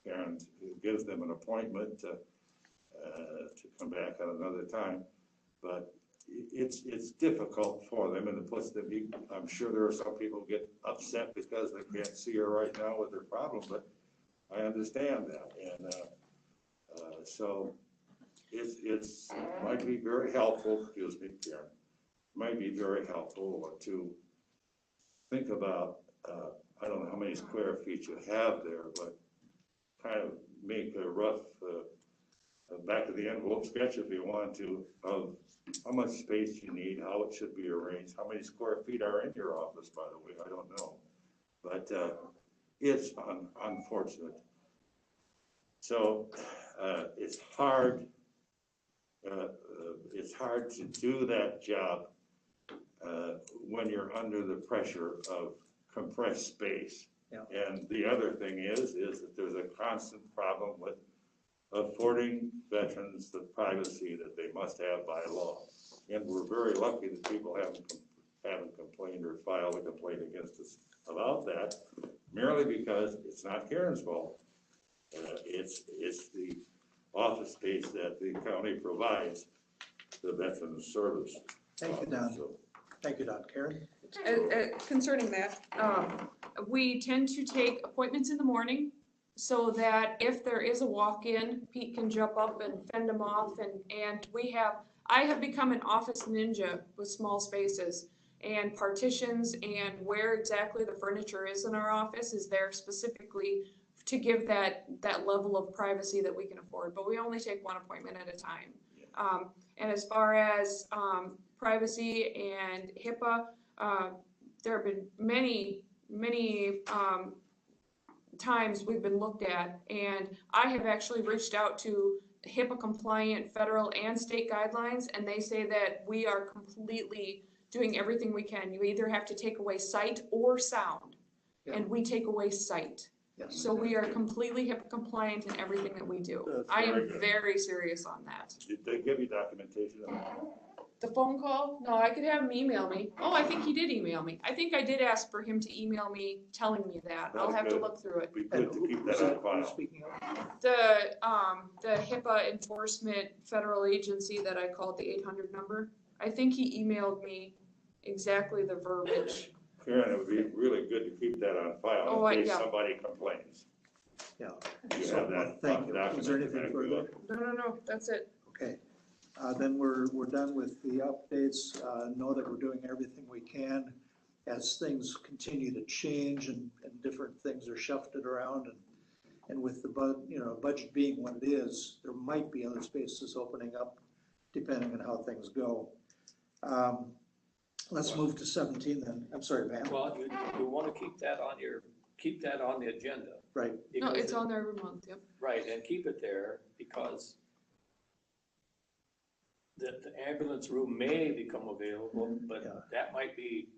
Karen gives them an appointment to come back at another time. But it's difficult for them, and it puts them, I'm sure there are some people who get upset because they can't see her right now with their problem, but I understand that. And so it's might be very helpful, excuse me, Karen, might be very helpful to think about, I don't know how many square feet you have there, but kind of make a rough back of the envelope sketch if you want to, of how much space you need, how it should be arranged, how many square feet are in your office, by the way, I don't know. But it's unfortunate. So it's hard to do that job when you're under the pressure of compressed space. Yeah. And the other thing is that there's a constant problem with affording veterans the privacy that they must have by law. And we're very lucky that people haven't complained or filed a complaint against us about that, merely because it's not Karen's fault. It's the office space that the county provides the Veterans Service. Thank you, Don. So, Thank you, Don. Karen? Concerning that, we tend to take appointments in the morning so that if there is a walk-in, Pete can jump up and fend them off. And I have become an office ninja with small spaces and partitions, and where exactly the furniture is in our office is there specifically to give that level of privacy that we can afford. But we only take one appointment at a time. And as far as privacy and HIPAA, there have been many times we've been looked at, and I have actually reached out to HIPAA compliant federal and state guidelines, and they say that we are completely doing everything we can. You either have to take away sight or sound, and we take away sight. Yes. So we are completely HIPAA compliant in everything that we do. That's I very am good. very serious on that. Did they give you documentation of that? The phone call? No, I could have him email me. Oh, I think he did email me. I think I did ask for him to email me telling me that. I'll That's have to good. look through it. It'd be And good to keep who's that on who's file. speaking of? The HIPAA enforcement federal agency that I called the 800 number, I think he emailed me exactly the verbiage. Karen, it would be really good to keep that on file Oh, in case yeah. somebody complains. Yeah. You So, have that thank you. Is there documented. anything further? No, that's it. Okay. Then we're done with the updates. Know that we're doing everything we can as things continue to change and different things are shifted around, and with the budget being what it is, there might be other spaces opening up depending on how things go. Let's move to 17 then. I'm sorry, Pam. Well, you want to keep that on the agenda. Right. No, because it's on there every month, yep. Right, and keep it there because the ambulance room may become available, but Yeah. that might be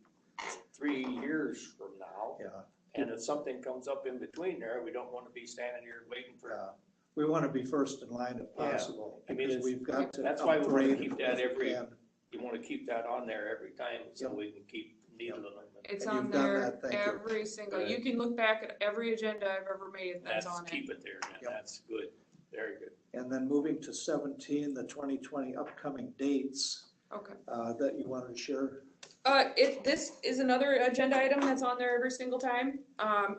3 years from now. Yeah. And if something comes up in between there, we don't want to be standing here waiting for. We want to be first in line if Yeah. possible, I mean, because we've got to that's why we want to upgrade keep that if we every, can. you want to keep that on there every time so Yep. we can keep needling them. It's And on you've done there that, thank you. every single, you Right. can look back at every agenda I've ever made, that's on it. Keep it there, and Yep. that's good, very good. And then moving to 17, the 2020 upcoming dates Okay. that you wanted to share. This is another agenda item that's on there every single time.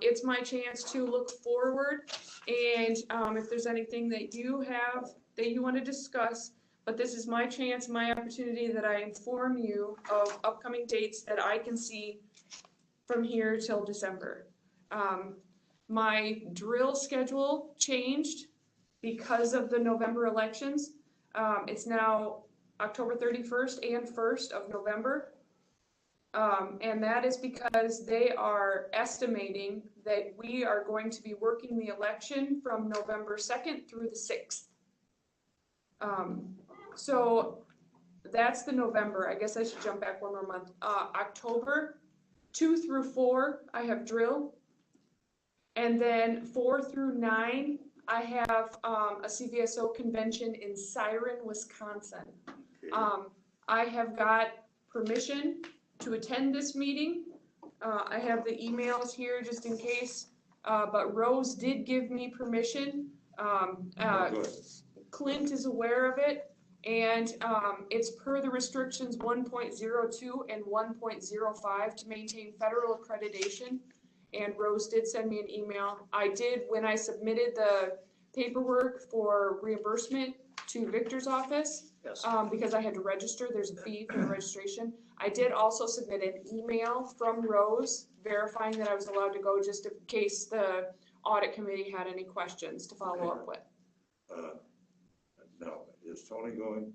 It's my chance to look forward and, if there's anything that you have that you want to discuss, but this is my chance, my opportunity that I inform you of upcoming dates that I can see from here till December. My drill schedule changed because of the November elections. It's now October 31st and 1st of November. And that is because they are estimating that we are going to be working the election from November 2nd through the 6th. So that's the November. I guess I should jump back one more month. October 2 through 4, I have drill. And then 4 through 9, I have, a CVSO convention in Siren, Wisconsin. Okay. I have got permission to attend this meeting. I have the emails here just in case, but Rose did give me permission. Good. Clint is aware of it, and it's per the restrictions 1.02 and 1.05 to maintain federal accreditation. And Rose did send me an email. I did, when I submitted the paperwork for reimbursement to Victor's office, Yes. because I had to register, there's a fee for the registration. I did also submit an email from Rose verifying that I was allowed to go, just in case the audit committee had any questions to follow up with. No, is Tony going?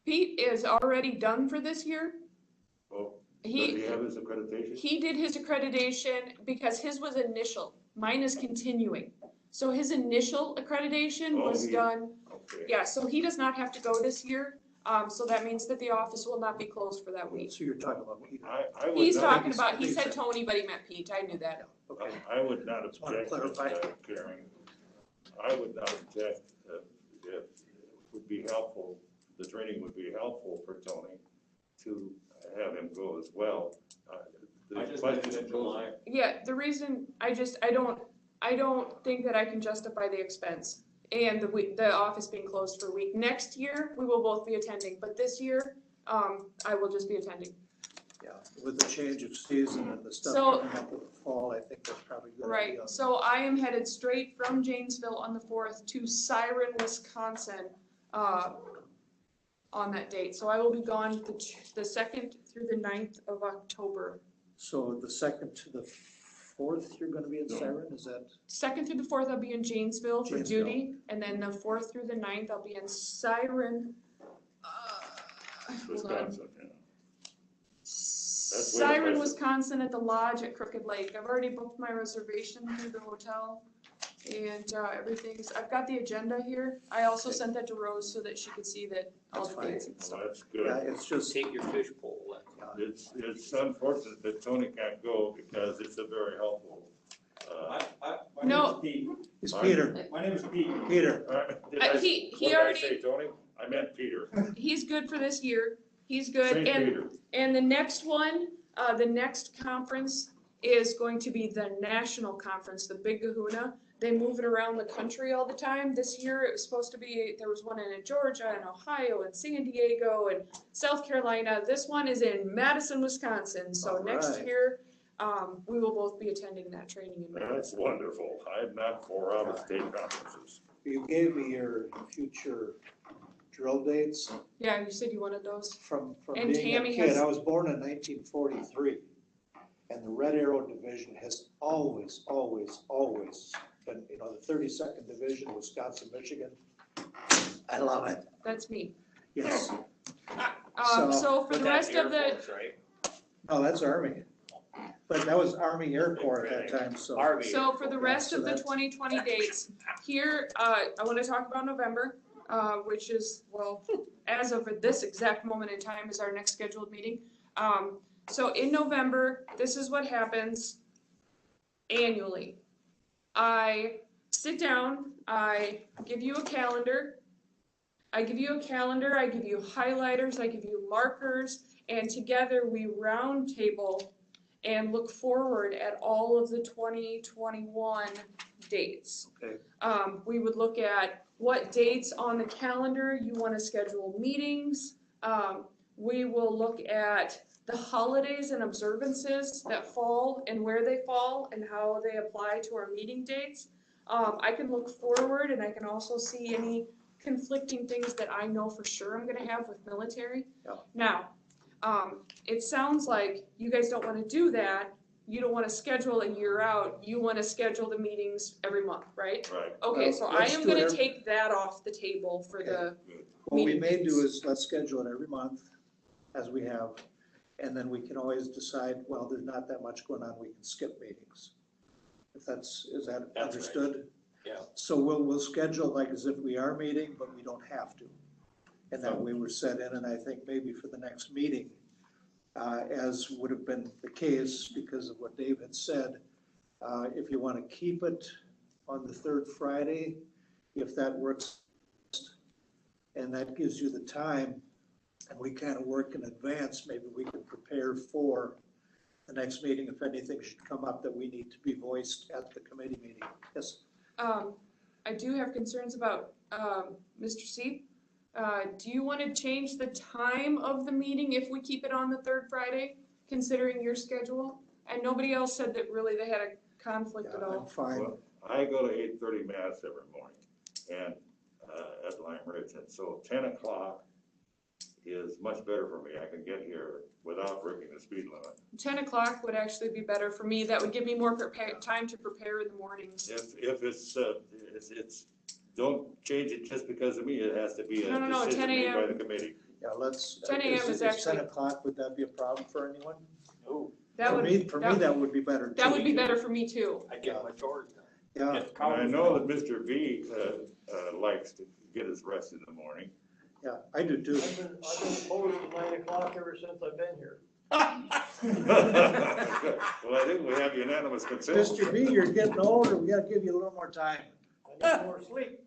Pete is already done for this year. Oh, does he have his accreditation? He did his accreditation because his was initial, mine is continuing. So his initial accreditation was done, Okay. yeah, so he does not have to go this year. So that means that the office will not be closed for that week. So you're talking about Peter. I would He's not- talking about, he said Tony, but he meant Pete, I knew that. Okay. I would not Just wanna object, clarify. Karen. I would not object if it would be helpful, the training would be helpful for Tony to have him go as well. The I just did it question in July. Yeah, the reason, I don't think that I can justify the expense and the office being closed for a week. Next year, we will both be attending, but this year, I will just be attending. Yeah, with the change of season and the stuff So- coming up with the fall, I think that's probably a good. Right, idea. so I am headed straight from Janesville on the 4th to Siren, Wisconsin, on that date. So I will be gone the 2nd through the 9th of October. So the 2nd to the 4th, you're gonna be in Siren, is that? 2nd through the 4th, I'll be in Janesville for Janesville. duty, and then the 4th through the 9th, I'll be in Siren. Hold on. Wisconsin, yeah. way to Siren, place it. Wisconsin at the lodge at Crooked Lake. I've already booked my reservation through the hotel. And everything's, I've got the agenda here. I also Okay. sent that to Rose so that she could see that all That's the fine. dates and stuff. Well, that's Yeah, good. it's just, Take your fishbowl. It's unfortunate that Tony can't go because it's a very helpful, My No. name is Pete. it's Fine. Peter, My name is Pete. Peter. Did I- He what did I already- say, Tony? I meant Peter. He's good for this year. He's good. Saint Peter. And the next one, the next conference is going to be the national conference, the Big Kahuna. They move it around the country all the time. This year it was supposed to be, there was one in Georgia and Ohio and San Diego and South Carolina. This one is in Madison, Wisconsin. So All next right. year, we will both be attending that training in That's Madison. wonderful. I'm not for out-of-state conferences. You gave me your future drill dates Yeah, you said you wanted those. from And being a Tammy kid. has- I was born in 1943. And the Red Arrow Division has always, always, always been, you know, the 32nd Division, Wisconsin, Michigan. I love it, That's me. yes. So for the rest of the, Right? Oh, that's Army. But that was Army Air Corps at that time, so. Army. so for the rest so of the that's- 2020 dates, here, I want to talk about November, which is, well, as of this exact moment in time is our next scheduled meeting. So in November, this is what happens annually. I sit down, I give you a calendar. I give you highlighters, I give you markers, and together we round table and look forward at all of the 2021 dates. Okay. We would look at what dates on the calendar you want to schedule meetings. We will look at the holidays and observances that fall and where they fall and how they apply to our meeting dates. I can look forward and I can also see any conflicting things that I know for sure I'm gonna have with military. Yeah. Now, it sounds like you guys don't wanna do that. You don't wanna schedule a year out. You wanna schedule the meetings every month, right? Right. Okay, Well, so I let's am do gonna it every- take that off the table for the, What we meeting may do dates. is, let's schedule it every month, as we have, and then we can always decide, well, there's not that much going on, we can skip meetings. If is that right. understood? Yeah. So we'll schedule like as if we are meeting, but we don't have to. And that way we're set in, and I think maybe for the next meeting, as would have been the case because of what Dave had said, if you want to keep it on the third Friday, if that works. And that gives you the time, and we kind of work in advance, maybe we can prepare for the next meeting if anything should come up that we need to be voiced at the committee meeting. Yes, I do have concerns about, Mr. C. Do you want to change the time of the meeting if we keep it on the third Friday, considering your schedule? And nobody else said that really they had a conflict at yeah, I'm all. fine. Well, I go to 8:30 mass every morning and, at Lime Ridge, and so 10 o'clock is much better for me. I can get here without breaking the speed limit. 10 o'clock would actually be better for me. That would give me more time to prepare in the mornings. If it's, don't change it just because of me, it has to be a No, decision 10 made by a.m. the committee. Yeah, let's. 10 a.m. is actually- 10 o'clock, would that be a problem for anyone? Oh, For me, that would be better. That too. would be better for me too. I get my chores done. Yeah, Get the And I cows know done. that Mr. V, likes to get his rest in the morning. yeah, I do too. I've been opposed to 9 o'clock ever since I've been here. Well, I think we have unanimous consent. Mr. B, you're getting older, we gotta give you a little more time. I need more sleep.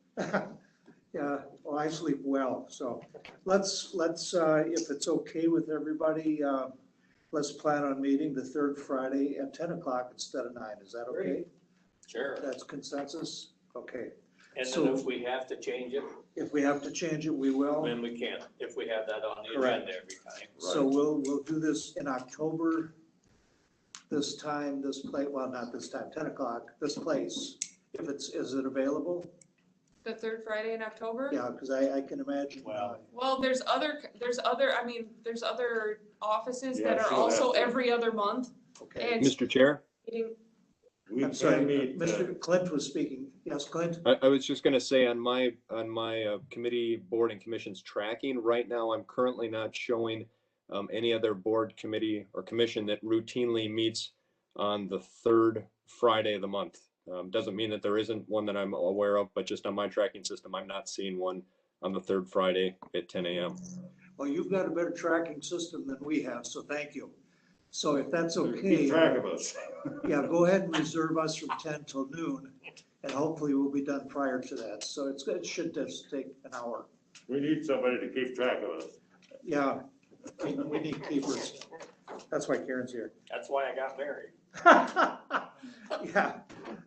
Yeah, well, I sleep well, so let's, if it's okay with everybody, let's plan on meeting the third Friday at 10 o'clock instead of 9. Is that okay? Great. Sure. That's consensus? Okay. And So- then if we have to change it, If we have to change it, we will. then we can, if we have that on the Correct. agenda every time. So we'll do this in October, this time, this place, well, not this time, 10 o'clock, this place. If it's, is it available? The third Friday in October? Yeah, because I can imagine. Well- Well, there's other offices Yeah, that are she'll also have to. every other month. Okay. And Mr. Chair, meeting- We I'm sorry, can meet, Mr. Clint was speaking. Yes, Clint? I was just gonna say on my committee, board and commissions tracking, right now, I'm currently not showing any other board, committee, or commission that routinely meets on the third Friday of the month. Doesn't mean that there isn't one that I'm aware of, but just on my tracking system, I'm not seeing one on the third Friday at 10 a.m. Well, you've got a better tracking system than we have, so thank you. So if that's okay. keep track of us. Yeah, go ahead and reserve us from 10 till noon, and hopefully we'll be done prior to that. So it should just take an hour. We need somebody to keep track of us. Yeah, we need keepers. That's why Karen's here. That's why I got married. Yeah,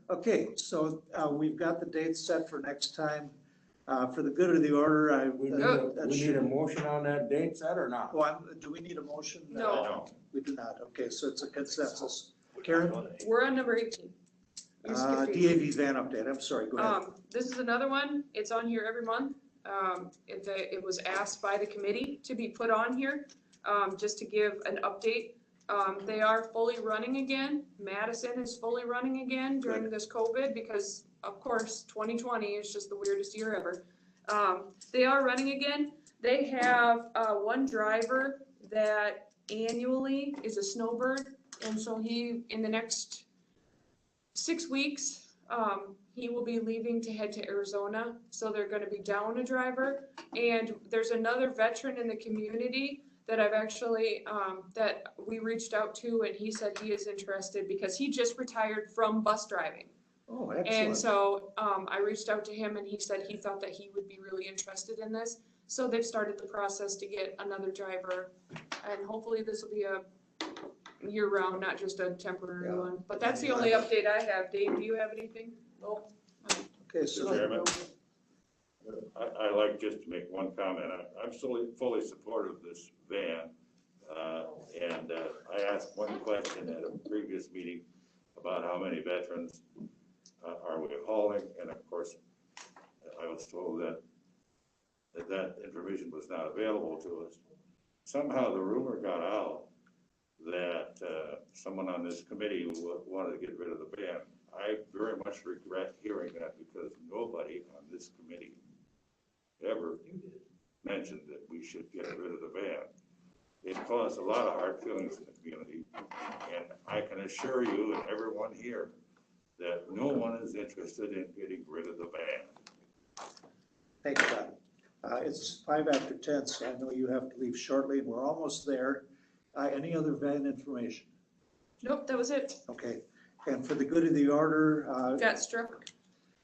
okay, so we've got the dates set for next time. For the good of the order, We that need should. a motion on that date set or not? Do we need a motion? No. We do not, okay, so it's a consensus. Karen? We're on number 18. You skipped 18. DAV van update, I'm sorry, go ahead. This is another one, it's on here every month. It was asked by the committee to be put on here, just to give an update. They are fully running again. Madison is fully running again during this COVID because, of course, 2020 is just the weirdest year ever. They are running again. They have one driver that annually is a snowbird, and so in the next 6 weeks, he will be leaving to head to Arizona, so they're gonna be down a driver. And there's another veteran in the community that I've actually, that we reached out to, and he said he is interested because he just retired from bus driving. Oh, And excellent. so, I reached out to him and he said he thought that he would be really interested in this. So they've started the process to get another driver, and hopefully this will be a year-round, not just a temporary Yeah. one. But that's the only update I have. Dave, do you have anything? Nope. Okay, Mr. so, Chairman, I like just to make one comment. I'm fully supportive of this van. And I asked one question at a previous meeting about how many veterans are we hauling? And of course, I was told that information was not available to us. Somehow the rumor got out that someone on this committee wanted to get rid of the van. I very much regret hearing that because nobody on this committee ever mentioned that we should get rid of the van. It caused a lot of hard feelings in the community, and I can assure you and everyone here that no one is interested in getting rid of the van. thanks, Todd. It's 5 after 10, so I know you have to leave shortly, and we're almost there. Any other van information? Nope, that was it. Okay, and for the good of the order, Got struck.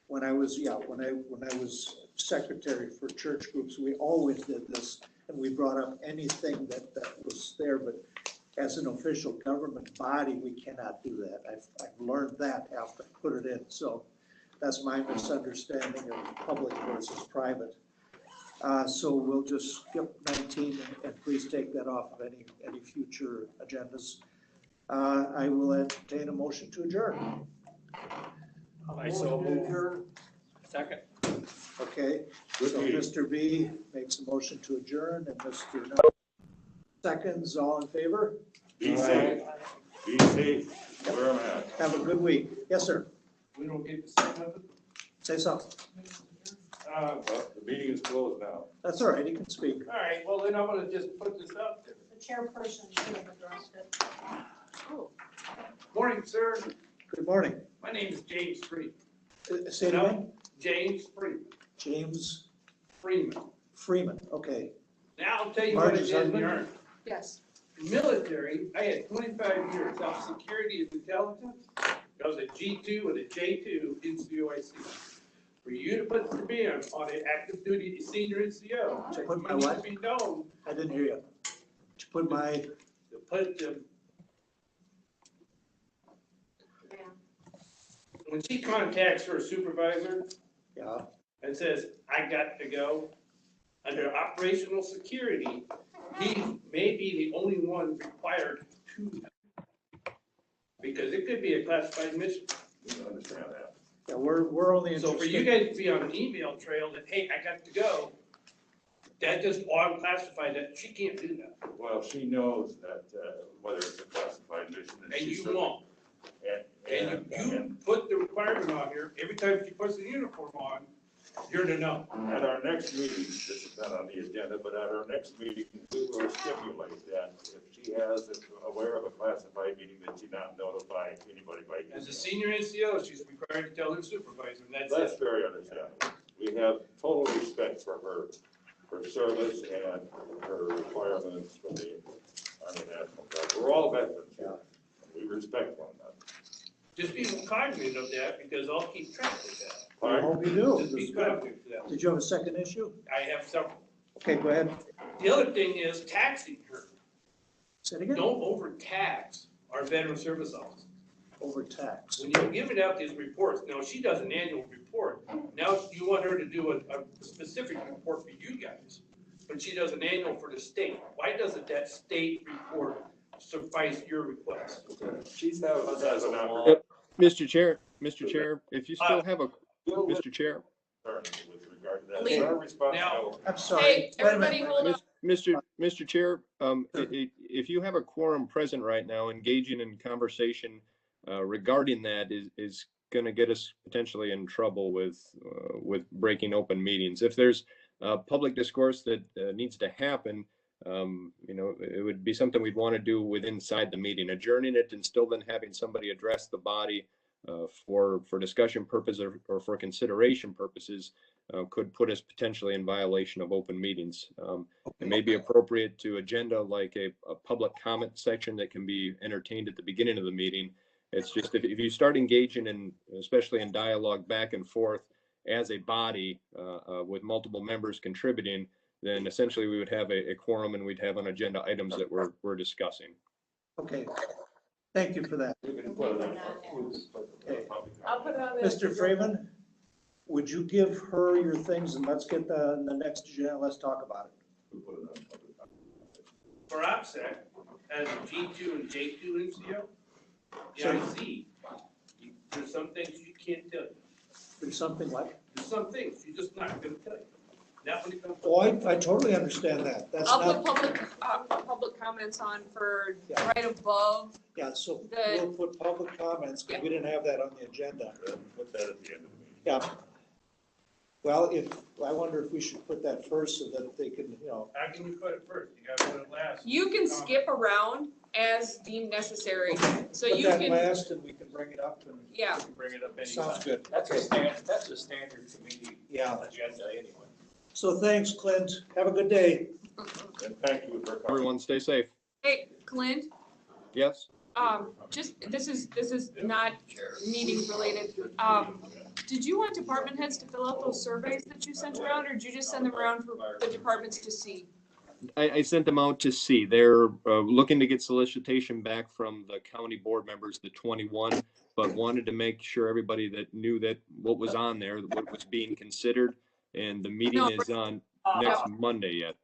when I was secretary for church groups, we always did this, and we brought up anything that was there, but as an official government body, we cannot do that. I've learned that, have to put it in, so that's my misunderstanding of public versus private. So we'll just skip 19 and please take that off of any future agendas. I will entertain a motion to adjourn. I so move. Second. Okay, Good so meeting. Mr. B makes a motion to adjourn and Mr. No seconds, all in favor? Be safe, be safe, where I'm at. Have a good week. Yes, sir. We don't get to say nothing? Say something. Well, the meeting is closed now. That's all right, you can speak. All right, well, then I'm gonna just put this up there. The chairperson should have addressed it. Morning, sir. Good morning. My name is James Freeman. Say it again. James Freeman. James Freeman. Freeman, okay. Now, I'll tell you what it Marge's is in husband? the Army. Yes. Military, I had 25 years of security and intelligence. I was a G2 and a J2 in COIC. For you to put me on an active duty senior NCO, To put my you need what? to be known I didn't hear you. To put my, to put the. When she contacts her supervisor yeah, and says, I got to go, under operational security, he may be the only one required to. Because it could be a classified mission. You understand that? yeah, we're only So for you interested. guys to be on an email trail that, hey, I got to go, that just unclassified that, she can't do that. Well, she knows that, whether it's a classified mission. And she you certainly- won't. And you put the requirement on here, every time she puts the uniform on, you're to know. At our next meeting, this is not on the agenda, but at our next meeting, we will stipulate that if she is aware of a classified meeting, that she not notify anybody by email. As a senior NCO, she's required to tell her supervisor, and that's That's it. very understandable. We have total respect for her service and her requirements for the Army National Guard. We're all veterans here. We respect one another. Just be cognizant of that, because I'll keep track of that. I Pardon? hope you do. Just This be is good. cognizant of that. Did you have a second issue? I have several. Okay, go ahead. The other thing is taxing her. Say it again. Don't overtax our veteran service officers. Overtax. When you're giving out these reports, now she does an annual report. Now you want her to do a specific report for you guys, but she does an annual for the state. Why doesn't that state report suffice your request? She's had us as an opportunity. Mr. Chair, if you still have a, Mr. Chair, With regard to that, Leave. it's our responsibility. I'm sorry. Hey, Wait a minute. everybody hold on. Mr. Chair, if you have a quorum present right now, engaging in conversation regarding that is going to get us potentially in trouble with breaking open meetings. If there's public discourse that needs to happen, it would be something we'd want to do with inside the meeting. Adjourning it and still then having somebody address the body for discussion purposes or for consideration purposes could put us potentially in violation of open meetings. It may be appropriate to agenda like a public comment section that can be entertained at the beginning of the meeting. It's just if you start engaging in, especially in dialogue back and forth as a body with multiple members contributing, then essentially we would have a quorum and we'd have on agenda items that we're discussing. Okay, thank you for that. We can put it on. Okay. I'll put it on the. Mr. Freeman, would you give her your things and let's get the next agenda, let's talk about it. We put it on. For OPSEC, as a G2 and J2 NCO, EIC, there's some things you can't tell you. There's something like, There's some things you're just not gonna tell you. Not when it comes to. oh, I totally understand that. That's I'll put not, public comments on for Yeah. right above. yeah, so the- we'll put public comments, because we didn't have that on the agenda. Put that at the end of the meeting. Yeah. Well, I wonder if we should put that first so that they can, How can you put it first? You gotta put it last. You can skip around as deemed necessary, so put you that can, last and we can bring it up and. yeah. You can bring it up Sounds anytime. good. That's a standard committee Yeah. agenda anyway. So thanks, Clint. Have a good day. And thank you for coming. Everyone stay safe. Hey, Clint, Yes? just, this is not meeting related. Did you want department heads to fill out those surveys that you sent around, or did you just send them around for the departments to see? I sent them out to see. They're looking to get solicitation back from the county board members, the 21, but wanted to make sure everybody that knew that what was on there, what was being considered, and the meeting No. is on next Monday yet.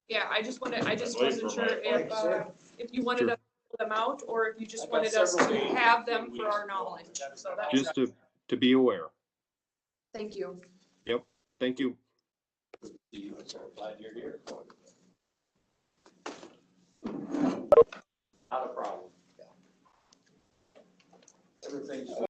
Yeah, I just wasn't waiting sure for if you wanted Sure. us to fill them out, or if you just wanted us to have them for our knowledge. So that was, Just to be aware. thank you. Thank you. Glad you're here.